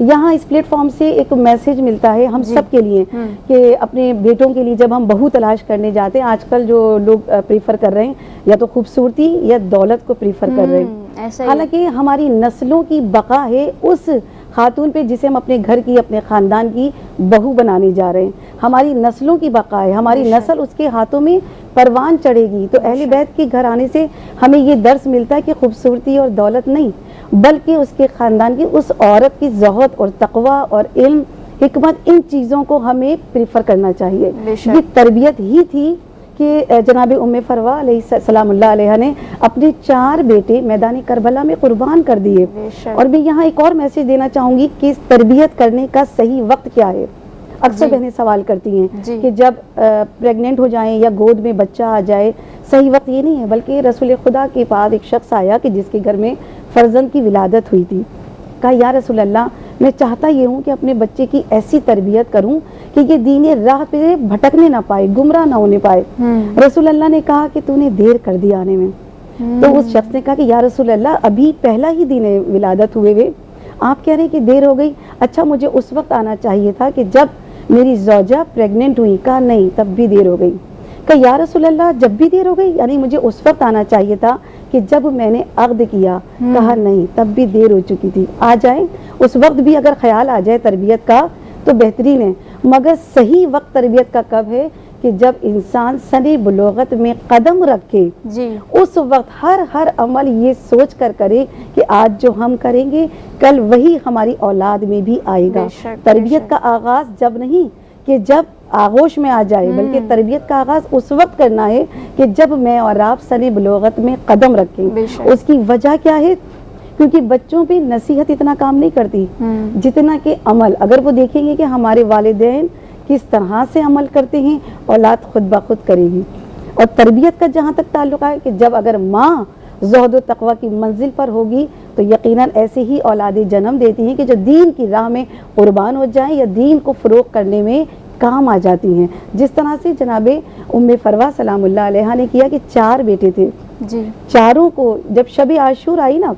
[SPEAKER 3] یہاں اس پلیٹ فارم سے ایک میسیج ملتا ہے ہم سب کے لیے کہ اپنے بیٹوں کے لیے جب ہم بہو تلاش کرنے جاتے ہیں، آج کل جو لوگ پریفر کر رہے ہیں یا تو خوبصورتی یا دولت کو پریفر کر رہے ہیں، حالانکہ ہماری نسلوں کی بقا ہے اس خاتون پہ جسے ہم اپنے گھر کی، اپنے خاندان کی بہو بنانے جا رہے ہیں. ہماری نسلوں کی بقا ہے، ہماری نسل اس کے ہاتھوں میں پروان چڑھے گی. تو اہل بیت کے گھر آنے سے ہمیں یہ درس ملتا ہے کہ خوبصورتی اور دولت نہیں، بلکہ اس کے خاندان کی اس عورت کی زہد اور تقوی اور علم، حکمت، ان چیزوں کو ہمیں پریفر کرنا چاہیے. یہ تربیت ہی تھی کہ جناب ام فروا علیہ السلام اللہ علیہ نے اپنے 4 بیٹے میدان کربلا میں قربان کر دیے. اور میں یہاں ایک اور میسیج دینا چاہوں گی کہ تربیت کرنے کا صحیح وقت کیا ہے. اکثر بہنیں سوال کرتی ہیں کہ جب پریگننٹ ہو جائیں یا گود میں بچہ آ جائے، صحیح وقت یہ نہیں ہے. بلکہ رسول خدا کے پاس ایک شخص آیا کہ جس کے گھر میں فرزند کی ولادت ہوئی تھی. کہا یا رسول اللہ، میں چاہتا یہ ہوں کہ اپنے بچے کی ایسی تربیت کروں کہ یہ دین راہ پہ بھٹکنے نہ پائے، گمراہ نہ ہونے پائے. رسول اللہ نے کہا کہ تو نے دیر کر دی آنے میں. تو اس شخص نے کہا کہ یا رسول اللہ، ابھی پہلا ہی دن ولادت ہوئے ہوئے آپ کہہ رہے ہیں کہ دیر ہو گئی. اچھا، مجھے اس وقت آنا چاہیے تھا کہ جب میری زوجہ پریگننٹ ہوئی. کہا نہیں، تب بھی دیر ہو گئی. کہ یا رسول اللہ، جب بھی دیر ہو گئی، یعنی مجھے اس وقت آنا چاہیے تھا کہ جب میں نے عقد کیا. کہا نہیں، تب بھی دیر ہو چکی تھی. آ جائیں اس وقت بھی اگر خیال آ جائے تربیت کا تو بہترین ہے. مگر صحیح وقت تربیت کا کب ہے؟ کہ جب انسان سن بلوغت میں قدم رکھے، اس وقت ہر عمل یہ سوچ کر کرے کہ آج جو ہم کریں گے کل وہی ہماری اولاد میں بھی آئے گا. تربیت کا آغاز جب نہیں کہ جب آغوش میں آ جائے، بلکہ تربیت کا آغاز اس وقت کرنا ہے کہ جب میں اور آپ سن بلوغت میں قدم رکھیں. اس کی وجہ کیا ہے؟ کیونکہ بچوں پہ نصیحت اتنا کام نہیں کرتی جتنا کہ عمل. اگر وہ دیکھیں گے کہ ہمارے والدین کس طرح سے عمل کرتے ہیں، اولاد خود بخود کرے گی. اور تربیت کا جہاں تک تعلق ہے کہ جب اگر ماں زہد و تقوی کی منزل پر ہوگی تو یقیناً ایسے ہی اولادیں جنم دیتی ہیں کہ جو دین کی راہ میں قربان ہو جائیں یا دین کو فروغ کرنے میں کام آ جاتی ہیں. جس طرح سے جناب ام فروا سلام اللہ علیہ نے کیا کہ 4 بیٹے تھے. چاروں کو جب شب عاشور آئی نا،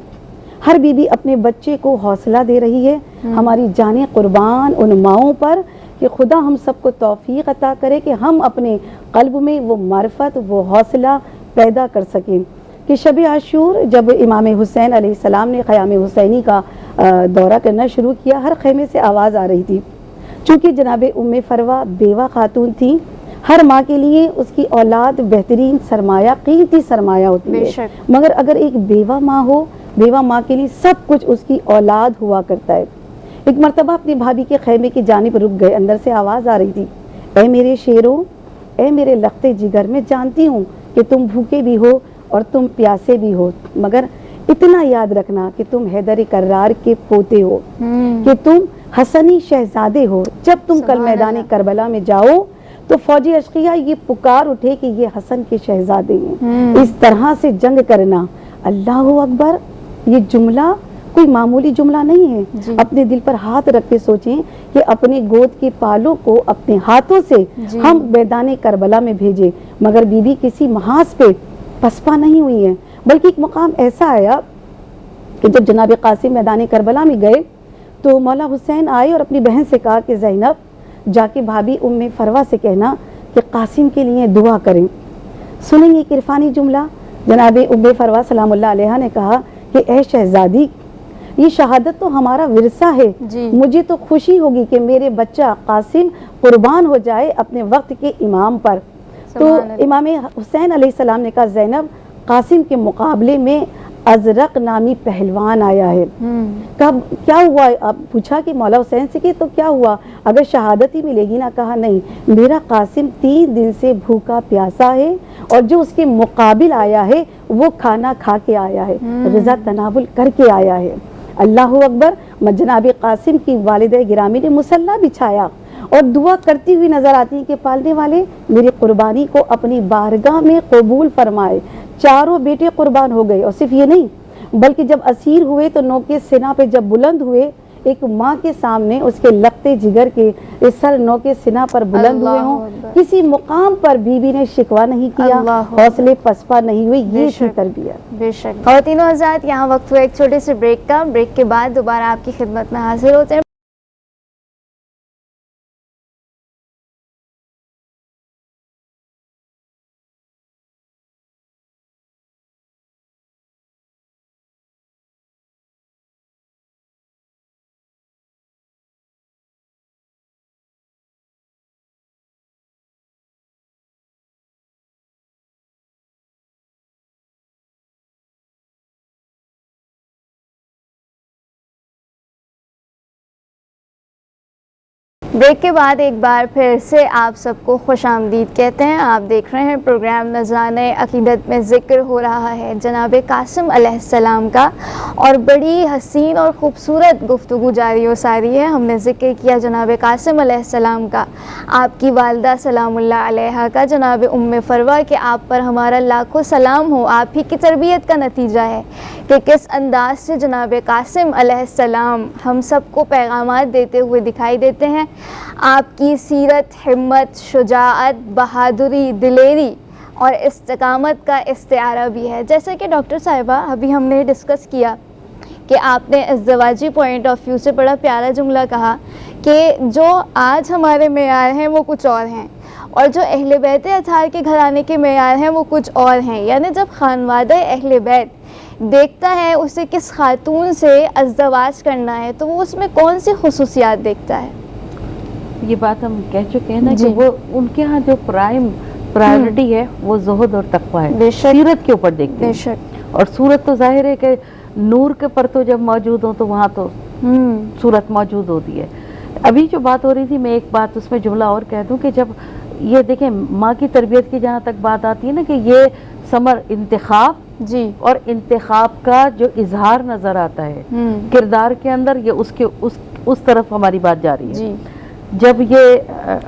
[SPEAKER 3] ہر بیوی اپنے بچے کو حوصلہ دے رہی ہے. ہماری جانیں قربان ان ماؤں پر کہ خدا ہم سب کو توفیق عطا کرے کہ ہم اپنے قلب میں وہ معرفت، وہ حوصلہ پیدا کر سکیں. کہ شب عاشور جب امام حسین علیہ السلام نے خیام حسینی کا دورہ کرنا شروع کیا، ہر خیمے سے آواز آ رہی تھی. چونکہ جناب ام فروہ بیوہ خاتون تھی، ہر ماں کے لیے اس کی اولاد بہترین سرمایہ، قیمتی سرمایہ ہوتی ہے، مگر اگر ایک بیوہ ماں ہو، بیوہ ماں کے لیے سب کچھ اس کی اولاد ہوا کرتا ہے. ایک مرتبہ اپنی بھابھی کے خیمے کی جانب رک گئے. اندر سے آواز آ رہی تھی، اے میرے شیروں، اے میرے لختے جگر، میں جانتی ہوں کہ تم بھوکے بھی ہو اور تم پیاسے بھی ہو، مگر اتنا یاد رکھنا کہ تم حیدر کرار کے پوتے ہو، کہ تم حسنی شہزادے ہو. جب تم کل میدان کربلا میں جاؤ تو فوجی اشقیاء یہ پکار اٹھے کہ یہ حسن کے شہزادے ہیں. اس طرح سے جنگ کرنا. اللہ اکبر، یہ جملہ کوئی معمولی جملہ نہیں ہے. اپنے دل پر ہاتھ رکھ کے سوچیں کہ اپنے گود کے پالوں کو اپنے ہاتھوں سے ہم میدان کربلا میں بھیجے، مگر بی بی کسی محاذ پہ پسپا نہیں ہوئی ہے، بلکہ ایک مقام ایسا آیا کہ جب جناب قاسم میدان کربلا میں گئے تو مولا حسین آئے اور اپنی بہن سے کہا کہ زینب، جا کے بھابھی ام فروہ سے کہنا کہ قاسم کے لیے دعا کریں. سنیں یہ عرفانی جملہ. جناب ام فروہ سلام اللہ علیہ نے کہا کہ اے شہزادی، یہ شہادت تو ہمارا ورثہ ہے. مجھے تو خوشی ہوگی کہ میرے بچہ قاسم قربان ہو جائے اپنے وقت کے امام پر. تو امام حسین علیہ السلام نے کہا زینب، قاسم کے مقابلے میں ازرق نامی پہلوان آیا ہے. کب کیا ہوا؟ آپ پوچھا کہ مولا حسین سے کہ تو کیا ہوا، اگر شہادت ہی ملے گی نا؟ کہا نہیں، میرا قاسم 3 دن سے بھوکا پیاسا ہے اور جو اس کے مقابل آیا ہے وہ کھانا کھا کے آیا ہے، غذا تناول کر کے آیا ہے. اللہ اکبر. جناب قاسم کی والدہ گرامی نے مصلی بچھایا اور دعا کرتی ہوئی نظر آتی کہ پالنے والے میری قربانی کو اپنی بارگاہ میں قبول فرمائے. 4 بیٹے قربان ہو گئے، اور صرف یہ نہیں بلکہ جب اسیر ہوئے تو نوکے سینہ پہ جب بلند ہوئے، ایک ماں کے سامنے اس کے لختے جگر کے سر نوکے سینہ پر بلند ہوئے ہوں، کسی مقام پر بی بی نے شکوہ نہیں کیا، حوصلے پسپا نہیں ہوئی. یہ تھی تربیت.
[SPEAKER 1] بے شک. خواتین و حضرات، یہاں وقت ہوا ایک چھوٹے سے بریک کا. بریک کے بعد دوبارہ آپ کی خدمت میں حاضر ہوتے ہیں. بریک کے بعد ایک بار پھر سے آپ سب کو خوش آمدید کہتے ہیں. آپ دیکھ رہے ہیں پروگرام نذرانہ عقیدت میں ذکر ہو رہا ہے جناب قاسم علیہ السلام کا، اور بڑی حسین اور خوبصورت گفتگو جاری و ساری ہے. ہم نے ذکر کیا جناب قاسم علیہ السلام کا، آپ کی والدہ سلام اللہ علیہ کا، جناب ام فروہ کہ آپ پر ہمارا لاکھوں سلام ہو. آپ ہی کی تربیت کا نتیجہ ہے کہ کس انداز سے جناب قاسم علیہ السلام ہم سب کو پیغامات دیتے ہوئے دکھائی دیتے ہیں. آپ کی سیرت، ہمت، شجاعت، بہادری، دلیری اور استقامت کا استعارہ بھی ہے. جیسا کہ ڈاکٹر صاحبہ ابھی ہم نے ڈسکس کیا کہ آپ نے ازدواجی پوائنٹ آف ویو سے بڑا پیارا جملہ کہا کہ جو آج ہمارے معیار ہیں وہ کچھ اور ہیں، اور جو اہل بیت اطہار کے گھرانے کے معیار ہیں وہ کچھ اور ہیں. یعنی جب خانوادہ اہل بیت دیکھتا ہے اسے کس خاتون سے ازدواج کرنا ہے تو وہ اس میں کون سی خصوصیات دیکھتا ہے.
[SPEAKER 2] یہ بات ہم کہہ چکے ہیں نا کہ وہ ان کے ہاں جو پرائیورٹی ہے وہ زہد اور تقویٰ ہے، سیرت کے اوپر دیکھتے ہیں. اور صورت تو ظاہر ہے کہ نور کے پرتو جب موجود ہوں تو وہاں تو صورت موجود ہوتی ہے. ابھی جو بات ہو رہی تھی، میں ایک بات اس میں جملہ اور کہہ دوں کہ جب یہ دیکھیں ماں کی تربیت کی جہاں تک بات آتی ہے نا کہ یہ ثمر انتخاب اور انتخاب کا جو اظہار نظر آتا ہے کردار کے اندر، یہ اس طرف ہماری بات جا رہی ہے. جب یہ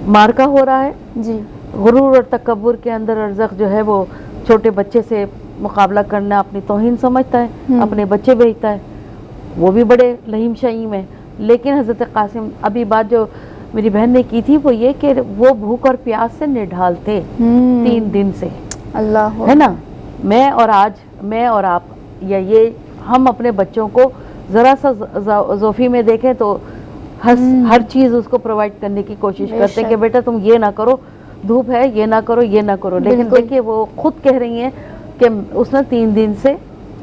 [SPEAKER 2] مارکا ہو رہا ہے، غرور اور تکبر کے اندر ارزق جو ہے وہ چھوٹے بچے سے مقابلہ کرنا اپنی توہین سمجھتا ہے، اپنے بچے بھیجتا ہے، وہ بھی بڑے لہیم شہیم ہیں. لیکن حضرت قاسم، ابھی بات جو میری بہن نے کی تھی وہ یہ کہ وہ بھوک اور پیاس سے نڈھال تھے 3 دن سے. اللہ ہے نا. میں اور آپ یا یہ ہم اپنے بچوں کو ذرا سا زوفی میں دیکھیں تو ہر چیز اس کو پرووائڈ کرنے کی کوشش کرتے ہیں کہ بیٹا تم یہ نہ کرو، دھوپ ہے، یہ نہ کرو، یہ نہ کرو. لیکن دیکھیے وہ خود کہہ رہی ہیں کہ اس نے 3 دن سے،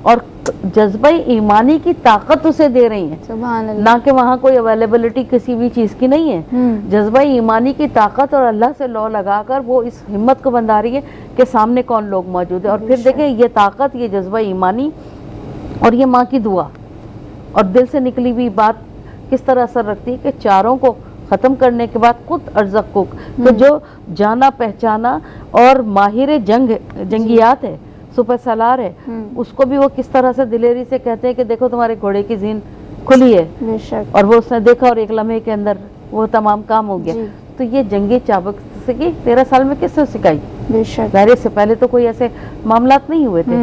[SPEAKER 2] اور جذبہ ایمانی کی طاقت اسے دے رہی ہیں،
[SPEAKER 1] سبحان اللہ.
[SPEAKER 2] نہ کہ وہاں کوئی اویلیبلٹی کسی بھی چیز کی نہیں ہے. جذبہ ایمانی کی طاقت اور اللہ سے لو لگا کر وہ اس ہمت کو بندھا رہی ہے کہ سامنے کون لوگ موجود ہیں. اور پھر دیکھیں یہ طاقت، یہ جذبہ ایمانی اور یہ ماں کی دعا اور دل سے نکلی ہوئی بات کس طرح اثر رکھتی ہے کہ چاروں کو ختم کرنے کے بعد خود ارزق کو، تو جو جانا پہچانا اور ماہر جنگیات ہے، سپر سالار ہے، اس کو بھی وہ کس طرح سے دلیری سے کہتے ہیں کہ دیکھو تمہارے گھوڑے کی ذہن کھلی ہے،
[SPEAKER 1] بے شک.
[SPEAKER 2] اور وہ اس نے دیکھا اور ایک لمحے کے اندر وہ تمام کام ہو گیا. تو یہ جنگی چابک سکی 13 سال میں کس نے سکھائی؟
[SPEAKER 1] بے شک.
[SPEAKER 2] ظاہر سے پہلے تو کوئی ایسے معاملات نہیں ہوئے تھے.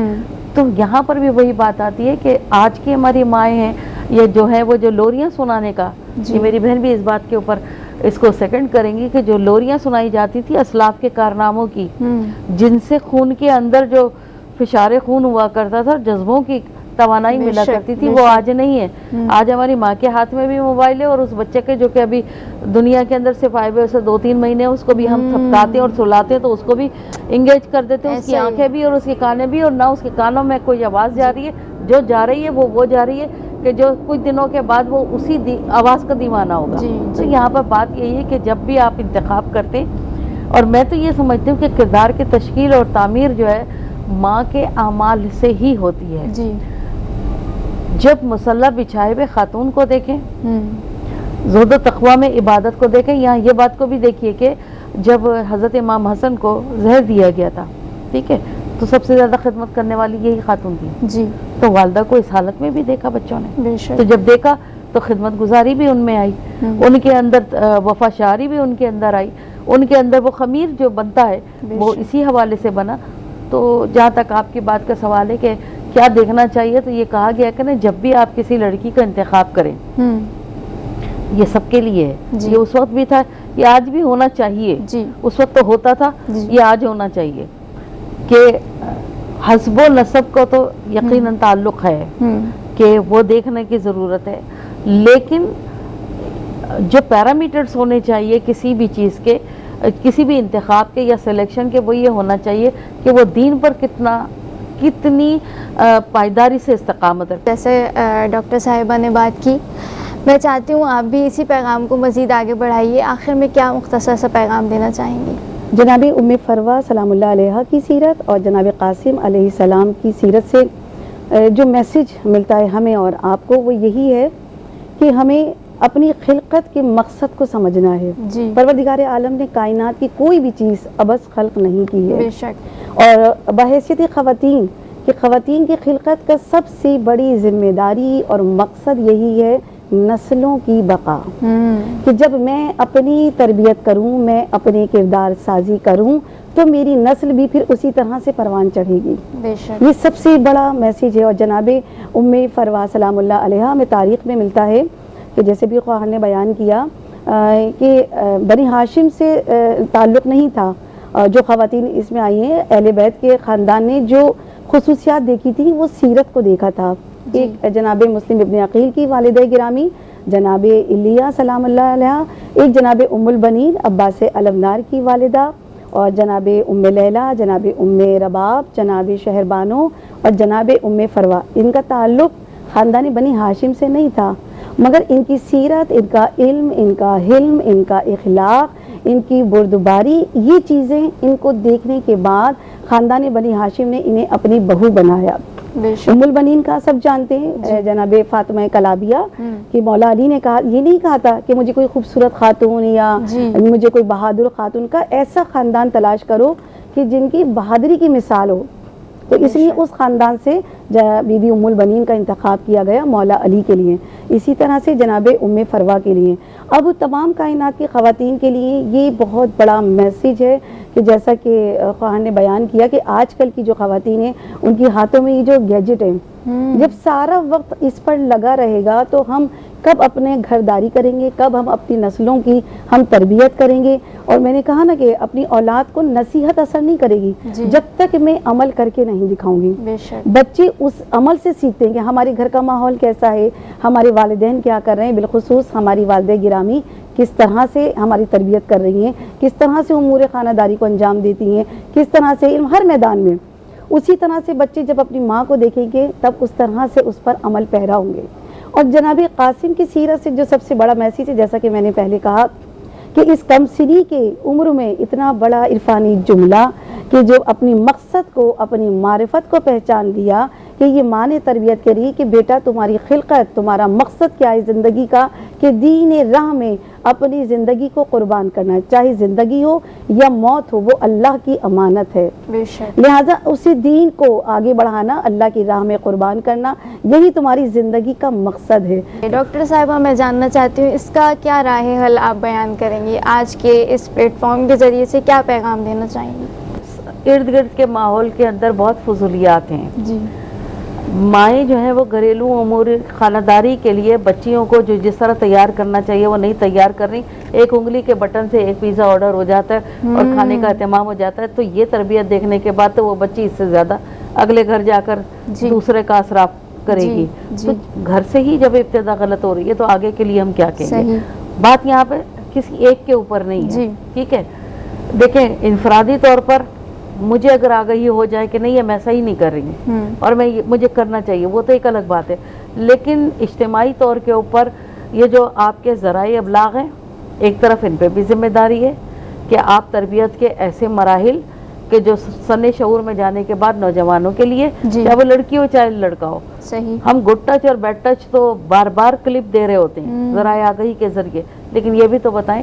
[SPEAKER 2] تو یہاں پر بھی وہی بات آتی ہے کہ آج کی ہماری مائیں ہیں یہ جو ہے وہ جو لوریاں سنانے کا، یہ میری بہن بھی اس بات کے اوپر اس کو سیکنڈ کریں گی کہ جو لوریاں سنائی جاتی تھی اسلاف کے کارناموں کی، جن سے خون کے اندر جو فشار خون ہوا کرتا تھا، جذبوں کی توانائی ملا کرتی تھی، وہ آج نہیں ہے. آج ہماری ماں کے ہاتھ میں بھی موبائل ہے، اور اس بچے کے جو کہ ابھی دنیا کے اندر صرف آئے ہوئے اسے 2-3 مہینے اس کو بھی ہم تھپکاتے ہیں اور سلاتے ہیں تو اس کو بھی انگیج کر دیتے ہیں، اس کی آنکھیں بھی اور اس کے کانیں بھی، اور نہ اس کے کانوں میں کوئی آواز جا رہی ہے، جو جا رہی ہے وہ جا رہی ہے کہ جو کچھ دنوں کے بعد وہ اسی آواز کا دیوانہ ہوگا. تو یہاں پر بات یہی ہے کہ جب بھی آپ انتخاب کرتے، اور میں تو یہ سمجھتی ہوں کہ کردار کی تشکیل اور تعمیر جو ہے ماں کے اعمال سے ہی ہوتی ہے. جب مسلح بچھائے ہوئے خاتون کو دیکھیں، زہد و تقوی میں عبادت کو دیکھیں. یہاں یہ بات کو بھی دیکھیے کہ جب حضرت امام حسن کو زہر دیا گیا تھا، ٹھیک ہے، تو سب سے زیادہ خدمت کرنے والی یہی خاتون تھی. تو والدہ کو اس حالت میں بھی دیکھا بچوں نے، تو جب دیکھا تو خدمت گزاری بھی ان میں آئی، ان کے اندر وفا شعری بھی ان کے اندر آئی، ان کے اندر وہ خمیر جو بنتا ہے وہ اسی حوالے سے بنا. تو جہاں تک آپ کی بات کا سوال ہے کہ کیا دیکھنا چاہیے، تو یہ کہا گیا کہ جب بھی آپ کسی لڑکی کا انتخاب کریں، یہ سب کے لیے ہے. یہ اس وقت بھی تھا، یہ آج بھی ہونا چاہیے. اس وقت تو ہوتا تھا، یہ آج ہونا چاہیے کہ حسب و نسب کو تو یقیناً تعلق ہے کہ وہ دیکھنے کی ضرورت ہے، لیکن جو پیرامیٹرز ہونے چاہیے کسی بھی چیز کے، کسی بھی انتخاب کے یا سلیکشن کے، وہ یہ ہونا چاہیے کہ وہ دین پر کتنی پائیداری سے استقامت ہے.
[SPEAKER 1] جیسے ڈاکٹر صاحبہ نے بات کی، میں چاہتی ہوں آپ بھی اسی پیغام کو مزید آگے بڑھائیے. آخر میں کیا مختصر سا پیغام دینا چاہیں گی؟
[SPEAKER 3] جناب ام فروہ سلام اللہ علیہ کی سیرت اور جناب قاسم علیہ السلام کی سیرت سے جو میسج ملتا ہے ہمیں اور آپ کو، وہ یہی ہے کہ ہمیں اپنی خلقت کے مقصد کو سمجھنا ہے. پروردگار عالم نے کائنات کی کوئی بھی چیز عبث خلق نہیں کی ہے.
[SPEAKER 1] بے شک. اور
[SPEAKER 3] بحیثیت خواتین کی خلقت کا سب سے بڑی ذمہ داری اور مقصد یہی ہے نسلوں کی بقا. کہ جب میں اپنی تربیت کروں، میں اپنے کردار سازی کروں، تو میری نسل بھی پھر اسی طرح سے پروان چڑھے گی.
[SPEAKER 1] بے شک.
[SPEAKER 3] یہ سب سے بڑا میسیج ہے. اور جناب ام فروہ سلام اللہ علیہ میں تاریخ میں ملتا ہے کہ جیسے بھی خواہر نے بیان کیا کہ بنی ہاشم سے تعلق نہیں تھا. جو خواتین اس میں آئی ہیں اہل بیت کے خاندان نے جو خصوصیات دیکھی تھی وہ سیرت کو دیکھا تھا. ایک جناب مسلم ابن عقیل کی والدہ گرامی جناب الیہ سلام اللہ علیہ، ایک جناب ام البنین عباس علمدار کی والدہ، اور جناب ام لیلہ، جناب ام رباب، جناب شہر بانو اور جناب ام فروہ. ان کا تعلق خاندان بنی ہاشم سے نہیں تھا، مگر ان کی سیرت، ان کا علم، ان کا حلم، ان کا اخلاق، ان کی بردباری، یہ چیزیں ان کو دیکھنے کے بعد خاندان بنی ہاشم نے انہیں اپنی بہو بنایا. ام البنین کا سب جانتے ہیں، جناب فاطمہ کلابیہ کہ مولا علی نے کہا، یہ نہیں کہا تھا کہ مجھے کوئی خوبصورت خاتون یا مجھے کوئی بہادر خاتون کا ایسا خاندان تلاش کرو کہ جن کی بہادری کی مثال ہو. تو اس لیے اس خاندان سے بی بی ام البنین کا انتخاب کیا گیا مولا علی کے لیے. اسی طرح سے جناب ام فروہ کے لیے. اب تمام کائنات کی خواتین کے لیے یہ بہت بڑا میسیج ہے کہ جیسا کہ خواہر نے بیان کیا کہ آج کل کی جو خواتین ہیں ان کی ہاتھوں میں یہ جو گیجٹ ہے، جب سارا وقت اس پر لگا رہے گا تو ہم کب اپنے گھرداری کریں گے، کب ہم اپنی نسلوں کی ہم تربیت کریں گے. اور میں نے کہا نا کہ اپنی اولاد کو نصیحت اثر نہیں کرے گی جب تک میں عمل کر کے نہیں دکھاؤں گی. بچے اس عمل سے سیکھتے ہیں کہ ہمارے گھر کا ماحول کیسا ہے، ہمارے والدین کیا کر رہے ہیں، بالخصوص ہماری والدہ گرامی کس طرح سے ہماری تربیت کر رہی ہیں، کس طرح سے امور خانہ داری کو انجام دیتی ہیں، کس طرح سے علم ہر میدان میں. اسی طرح سے بچے جب اپنی ماں کو دیکھیں گے تب اس طرح سے اس پر عمل پیرا ہوں گے. اور جناب قاسم کی سیرت سے جو سب سے بڑا میسیج ہے، جیسا کہ میں نے پہلے کہا کہ اس کم سنی کے عمر میں اتنا بڑا عرفانی جملہ کہ جو اپنی مقصد کو، اپنی معرفت کو پہچان لیا، کہ یہ ماں نے تربیت کری کہ بیٹا تمہاری خلقت، تمہارا مقصد کیا ہے زندگی کا، کہ دین راہ میں اپنی زندگی کو قربان کرنا ہے، چاہے زندگی ہو یا موت ہو، وہ اللہ کی امانت ہے.
[SPEAKER 1] بے شک.
[SPEAKER 3] لہٰذا اسی دین کو آگے بڑھانا، اللہ کی راہ میں قربان کرنا، یہی تمہاری زندگی کا مقصد ہے.
[SPEAKER 1] ڈاکٹر صاحبہ میں جاننا چاہتی ہوں اس کا کیا راہ حل آپ بیان کریں گی؟ آج کے اس پلیٹ فارم کے ذریعے سے کیا پیغام دینا چاہیں گی؟
[SPEAKER 2] ارد گرد کے ماحول کے اندر بہت فضولیات ہیں.
[SPEAKER 1] جی.
[SPEAKER 2] مائیں جو ہیں وہ گھریلو امور خانہ داری کے لیے بچیوں کو جو جس طرح تیار کرنا چاہیے وہ نہیں تیار کر رہی. ایک انگلی کے بٹن سے ایک پیزا آرڈر ہو جاتا ہے اور کھانے کا اہتمام ہو جاتا ہے. تو یہ تربیت دیکھنے کے بعد تو وہ بچی اس سے زیادہ اگلے گھر جا کر دوسرے کا اسراف کرے گی. تو گھر سے ہی جب ابتدا غلط ہو رہی ہے تو آگے کے لیے ہم کیا کہیں گے؟ بات یہاں پہ کسی ایک کے اوپر نہیں ہے. ٹھیک ہے، دیکھیں انفرادی طور پر مجھے اگر آگہی ہو جائے کہ نہیں میں صحیح نہیں کر رہی ہوں اور مجھے کرنا چاہیے، وہ تو ایک الگ بات ہے. لیکن اجتماعی طور کے اوپر یہ جو آپ کے ذرائع ابلاغ ہیں، ایک طرف ان پہ بھی ذمہ داری ہے کہ آپ تربیت کے ایسے مراحل کہ جو سن شعور میں جانے کے بعد نوجوانوں کے لیے، چاہے وہ لڑکی ہو چاہے لڑکا ہو، ہم گڈ ٹچ اور بیڈ ٹچ تو بار بار کلپ دے رہے ہوتے ہیں ذرائع آگہی کے ذریعے. لیکن یہ بھی تو بتائیں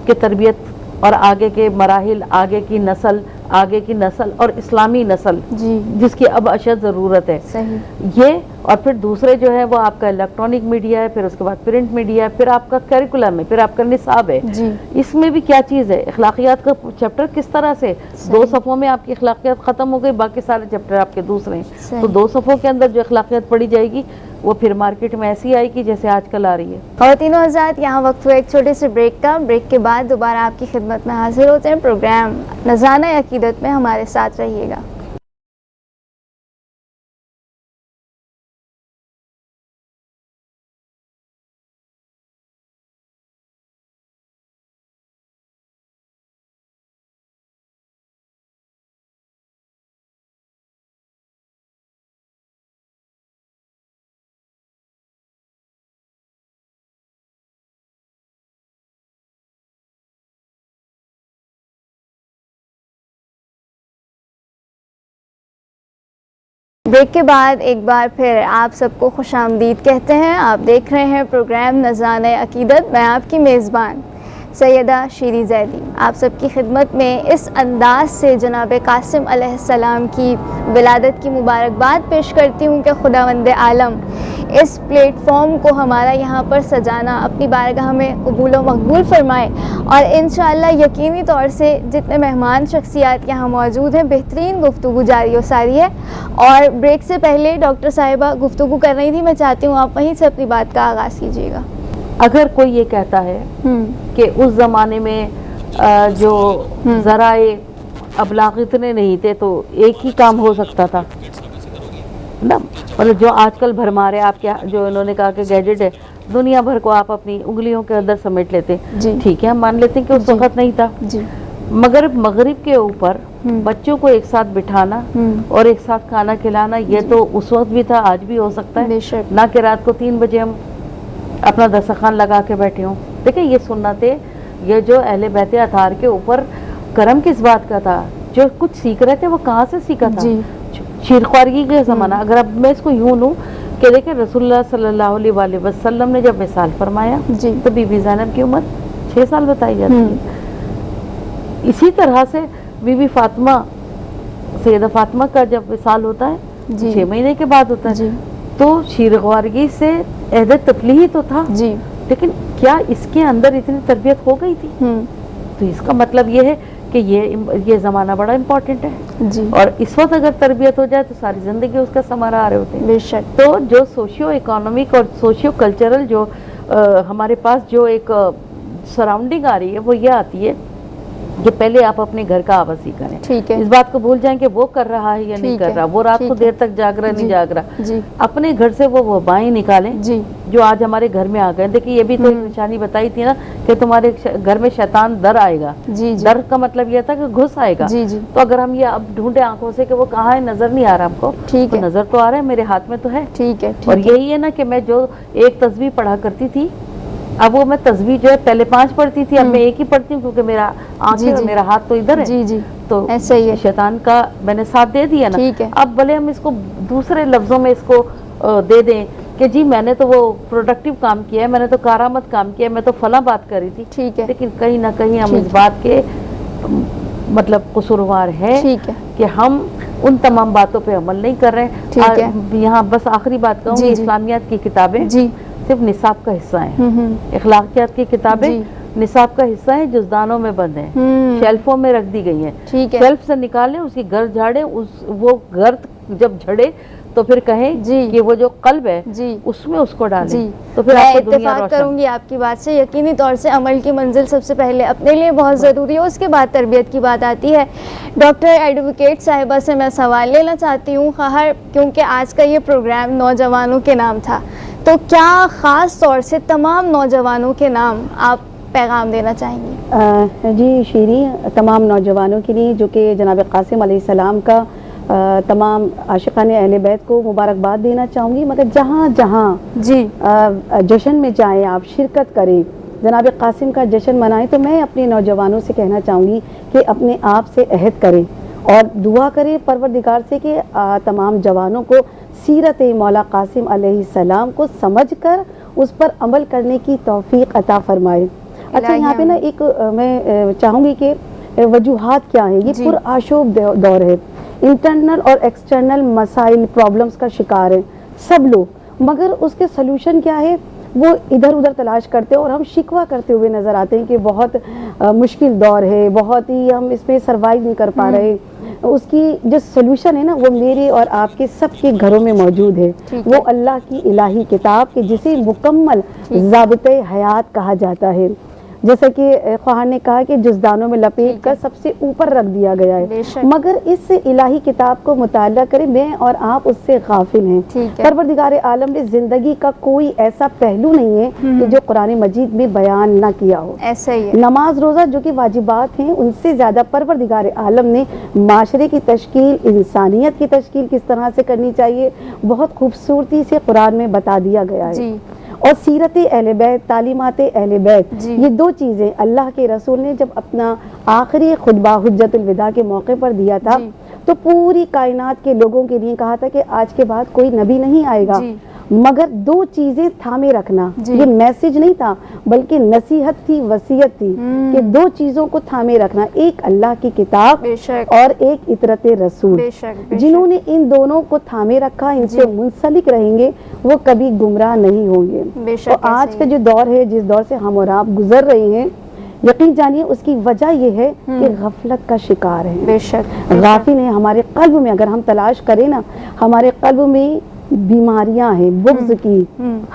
[SPEAKER 2] کہ تربیت اور آگے کے مراحل، آگے کی نسل اور اسلامی نسل جس کی اب اشد ضرورت ہے، یہ اور پھر دوسرے جو ہے وہ آپ کا الیکٹرانک میڈیا ہے، پھر اس کے بعد پرنٹ میڈیا ہے، پھر آپ کا کیریکولم ہے، پھر آپ کا نصاب ہے. اس میں بھی کیا چیز ہے؟ اخلاقیات کا چیپٹر کس طرح سے 2 صفحوں میں آپ کی اخلاقیات ختم ہو گئی، باقی سارے چیپٹر آپ کے دوسرے ہیں. تو 2 صفحوں کے اندر جو اخلاقیات پڑھی جائے گی وہ پھر مارکیٹ میں ایسی آئے گی جیسے آج کل آ رہی ہے.
[SPEAKER 1] خواتینوں حضرات، یہاں وقت ہوا ایک چھوٹے سے بریک کا. بریک کے بعد دوبارہ آپ کی خدمت میں حاضر ہوتے ہیں. پروگرام نذرانہ عقیدت میں ہمارے ساتھ رہیے گا. بریک کے بعد ایک بار پھر آپ سب کو خوش آمدید کہتے ہیں. آپ دیکھ رہے ہیں پروگرام نذرانہ عقیدت. میں آپ کی میزبان سیدہ شیری زیدی آپ سب کی خدمت میں اس انداز سے جناب قاسم علیہ السلام کی ولادت کی مبارکباد پیش کرتی ہوں کہ خداوند عالم اس پلیٹ فارم کو ہمارا یہاں پر سجانا اپنی بارگاہ میں قبول و مقبول فرمائے، اور انشاءاللہ یقینی طور سے جتنے مہمان شخصیات یہاں موجود ہیں بہترین گفتگو جاری و ساری ہے. اور بریک سے پہلے ڈاکٹر صاحبہ گفتگو کر رہی تھی، میں چاہتی ہوں آپ وہیں سے اپنی بات کا آغاز کیجیے گا.
[SPEAKER 2] اگر کوئی یہ کہتا ہے کہ اس زمانے میں جو ذرائع ابلاغ اتنے نہیں تھے تو ایک ہی کام ہو سکتا تھا نا، مطلب جو آج کل بھرمارے آپ کے جو انہوں نے کہا کہ گیجٹ ہے، دنیا بھر کو آپ اپنی انگلیوں کے اندر سمیٹ لیتے. ٹھیک ہے، ہم مان لیتے ہیں کہ اس وقت نہیں تھا، مگر مغرب کے اوپر بچوں کو ایک ساتھ بٹھانا اور ایک ساتھ کھانا کھلانا یہ تو اس وقت بھی تھا، آج بھی ہو سکتا ہے. نہ کہ رات کو 3 بجے ہم اپنا دسترخوان لگا کے بیٹھے ہوں. دیکھیں یہ سنتیں، یہ جو اہل بیت اطہار کے اوپر کرم کس بات کا تھا، جو کچھ سیکھ رہے تھے وہ کہاں سے سیکھا تھا؟ شیرخوارگی کا زمانہ. اگر اب میں اس کو یوں لوں کہ دیکھیں رسول اللہ صلی اللہ علیہ وآلہ وسلم نے جب وصال فرمایا تو بی بی زینب کی عمر 6 سال بتائی جاتی ہے. اسی طرح سے بی بی فاطمہ، سیدہ فاطمہ کا جب وصال ہوتا ہے 6 مہینے کے بعد ہوتا ہے. تو شیرخوارگی سے عہد تفلیح تو تھا، لیکن کیا اس کے اندر اتنی تربیت ہو گئی تھی؟ تو اس کا مطلب یہ ہے کہ یہ زمانہ بڑا امپورٹنٹ ہے. اور اس وقت اگر تربیت ہو جائے تو ساری زندگی اس کا ثمرہ آ رہے ہوتے ہیں.
[SPEAKER 1] بے شک.
[SPEAKER 2] تو جو سوشیو اکنامک اور سوشیو کلچرل جو ہمارے پاس جو ایک سراؤنڈنگ آ رہی ہے وہ یہ آتی ہے کہ پہلے آپ اپنے گھر کا آواز ہی کریں.
[SPEAKER 1] ٹھیک ہے.
[SPEAKER 2] اس بات کو بھول جائیں کہ وہ کر رہا ہے یا نہیں کر رہا, وہ رات کو دیر تک جاگ رہا نہیں جاگ رہا.
[SPEAKER 1] جی.
[SPEAKER 2] اپنے گھر سے وہ وبائیں نکالیں
[SPEAKER 1] جی.
[SPEAKER 2] جو آج ہمارے گھر میں آ گئے. دیکھیں یہ بھی تو ایک نشانی بتائی تھی نا کہ تمہارے گھر میں شیطان در آئے گا.
[SPEAKER 1] جی.
[SPEAKER 2] در کا مطلب یہ تھا کہ گھس آئے گا.
[SPEAKER 1] جی. جی.
[SPEAKER 2] تو اگر ہم یہ اب ڈھونڈے آنکھوں سے کہ وہ کہاں ہے, نظر نہیں آ رہا ہم کو,
[SPEAKER 1] ٹھیک ہے,
[SPEAKER 2] نظر تو آ رہا ہے, میرے ہاتھ میں تو ہے.
[SPEAKER 1] ٹھیک ہے.
[SPEAKER 2] اور یہی ہے نا کہ میں جو ایک تسبیح پڑھا کرتی تھی, اب وہ میں تسبیح جو ہے پہلے 5 پڑھتی تھی, اب میں ایک ہی پڑھتی ہوں کیونکہ میرا آنکھیں اور میرا ہاتھ تو ادھر ہے.
[SPEAKER 1] جی. جی.
[SPEAKER 2] تو
[SPEAKER 1] ایسا ہی ہے.
[SPEAKER 2] شیطان کا میں نے ساتھ دے دیا نا.
[SPEAKER 1] ٹھیک ہے.
[SPEAKER 2] اب بھلے ہم اس کو دوسرے لفظوں میں اس کو دے دیں کہ جی میں نے تو وہ پروڈکٹیو کام کیا ہے, میں نے تو کارآمد کام کیا ہے, میں تو فلاں بات کر رہی تھی.
[SPEAKER 1] ٹھیک ہے.
[SPEAKER 2] لیکن کہیں نہ کہیں ہم اس بات کے مطلب قصوروار ہے کہ ہم ان تمام باتوں پہ عمل نہیں کر رہے ہیں. یہاں بس آخری بات کہوں گی, اسلامیات کی کتابیں صرف نصاب کا حصہ ہیں. اخلاقیات کی کتابیں نصاب کا حصہ ہیں, جزدانوں میں بند ہیں, شیلفوں میں رکھ دی گئی ہیں. شیلف سے نکالیں, اس کی گرد جھاڑیں, وہ گرد جب جھڑے تو پھر کہیں کہ وہ جو قلب ہے اس میں اس کو ڈالیں. تو پھر آپ کو دنیا
[SPEAKER 1] اتفاق کروں گی آپ کی بات سے. یقینی طور سے عمل کی منزل سب سے پہلے اپنے لیے بہت ضروری ہے, اس کے بعد تربیت کی بات آتی ہے. ڈاکٹر ایڈوکیٹ صاحبہ سے میں سوال لینا چاہتی ہوں, خواہر کیونکہ آج کا یہ پروگرام نوجوانوں کے نام تھا, تو کیا خاص طور سے تمام نوجوانوں کے نام آپ پیغام دینا چاہیں گی؟
[SPEAKER 3] جی شیری, تمام نوجوانوں کے لیے جو کہ جناب قاسم علیہ السلام کا تمام عاشقان اہل بیت کو مبارکباد دینا چاہوں گی. مگر جہاں جہاں جشن میں جائیں آپ شرکت کریں, جناب قاسم کا جشن منائیں, تو میں اپنے نوجوانوں سے کہنا چاہوں گی کہ اپنے آپ سے عہد کریں اور دعا کریں پروردگار سے کہ تمام جوانوں کو سیرت مولا قاسم علیہ السلام کو سمجھ کر اس پر عمل کرنے کی توفیق عطا فرمائے. اچھا, یہاں پہ نا ایک میں چاہوں گی کہ وجوہات کیا ہیں. یہ پرآشوب دور ہے, انٹرنل اور ایکسٹرنل مسائل پرابلمز کا شکار ہیں سب لوگ, مگر اس کے سلوشن کیا ہے وہ ادھر ادھر تلاش کرتے ہیں, اور ہم شکوہ کرتے ہوئے نظر آتے ہیں کہ بہت مشکل دور ہے, بہت ہی ہم اس میں سروائیو نہیں کر پا رہے. اس کی جو سلوشن ہے نا وہ میرے اور آپ کے سب کے گھروں میں موجود ہے. وہ اللہ کی الہی کتاب کے جسے مکمل ضابطۂ حیات کہا جاتا ہے. جیسا کہ خواہر نے کہا کہ جزدانوں میں لپیٹ کر سب سے اوپر رکھ دیا گیا ہے, مگر اس الہی کتاب کو مطالعہ کریں, میں اور آپ اس سے غافل ہیں. پروردگار عالم نے زندگی کا کوئی ایسا پہلو نہیں ہے کہ جو قرآن مجید میں بیان نہ کیا ہو.
[SPEAKER 1] ایسا ہی ہے.
[SPEAKER 3] نماز روزہ جو کہ واجبات ہیں, ان سے زیادہ پروردگار عالم نے معاشرے کی تشکیل, انسانیت کی تشکیل کس طرح سے کرنی چاہیے بہت خوبصورتی سے قرآن میں بتا دیا گیا ہے. اور سیرت اہل بیت, تعلیمات اہل بیت, یہ 2 چیزیں اللہ کے رسول نے جب اپنا آخری خطبہ حجت الوداع کے موقع پر دیا تھا تو پوری کائنات کے لوگوں کے لیے کہا تھا کہ آج کے بعد کوئی نبی نہیں آئے گا, مگر 2 چیزیں تھامے رکھنا. یہ میسج نہیں تھا بلکہ نصیحت تھی, وصیت تھی کہ 2 چیزوں کو تھامے رکھنا, ایک اللہ کی کتاب اور ایک اطرت رسول. جنہوں نے ان دونوں کو تھامے رکھا, ان سے منسلک رہیں گے, وہ کبھی گمراہ نہیں ہوں گے. اور آج کا جو دور ہے, جس دور سے ہم اور آپ گزر رہے ہیں, یقین جانیے اس کی وجہ یہ ہے کہ غفلت کا شکار ہے. غافل ہیں. ہمارے قلب میں اگر ہم تلاش کریں نا, ہمارے قلب میں بیماریاں ہیں, بغض کی,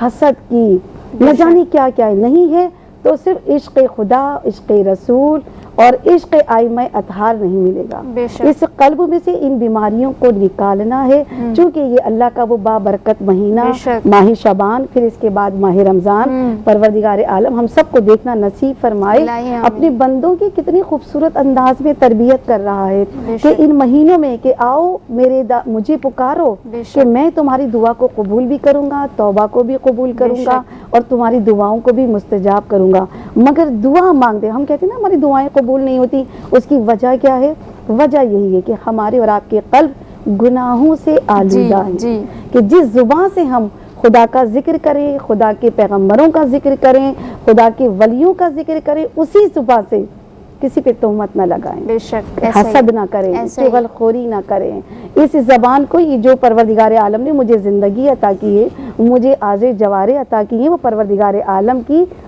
[SPEAKER 3] حسد کی, نہ جانے کیا کیا ہے. نہیں ہے تو صرف عشق خدا, عشق رسول اور عشق ائمہ اطہار نہیں ملے گا. اس قلب میں سے ان بیماریوں کو نکالنا ہے, چونکہ یہ اللہ کا وہ بابرکت مہینہ ماہ شعبان, پھر اس کے بعد ماہ رمضان. پروردگار عالم ہم سب کو دیکھنا نصیب فرمائے اپنے بندوں کی کتنی خوبصورت انداز میں تربیت کر رہا ہے کہ ان مہینوں میں کہ آؤ مجھے پکارو کہ میں تمہاری دعا کو قبول بھی کروں گا, توبہ کو بھی قبول کروں گا, اور تمہاری دعاؤں کو بھی مستجاب کروں گا. مگر دعا مانگتے, ہم کہتے ہیں نا ہماری دعائیں قبول نہیں ہوتی, اس کی وجہ کیا ہے؟ وجہ یہی ہے کہ ہمارے اور آپ کے قلب گناہوں سے آلودہ ہے. کہ جس زبان سے ہم خدا کا ذکر کریں, خدا کے پیغمبروں کا ذکر کریں, خدا کے ولیوں کا ذکر کریں, اسی زبان سے کسی پہ تہمت نہ لگائیں, حسد نہ کریں, چغل خوری نہ کریں. اس زبان کو, یہ جو پروردگار عالم نے مجھے زندگی عطا کی ہے, مجھے آز جوارے عطا کی ہے, وہ پروردگار عالم کی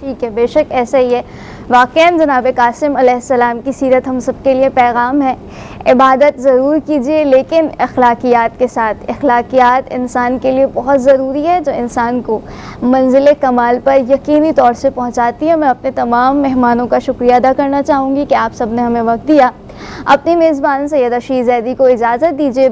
[SPEAKER 1] ٹھیک ہے، بے شک ایسا ہی ہے۔ واقعاً جناب قاسم علیہ السلام کی سیرت ہم سب کے لیے پیغام ہے۔ عبادت ضرور کیجیے لیکن اخلاقیات کے ساتھ۔ اخلاقیات انسان کے لیے بہت ضروری ہے، جو انسان کو منزل کمال پر یقینی طور سے پہنچاتی ہے۔ میں اپنے تمام مہمانوں کا شکریہ ادا کرنا چاہوں گی کہ آپ سب نے ہمیں وقت دیا۔ اپنی میزبان سیدہ شیع زیدی کو اجازت دیجیے۔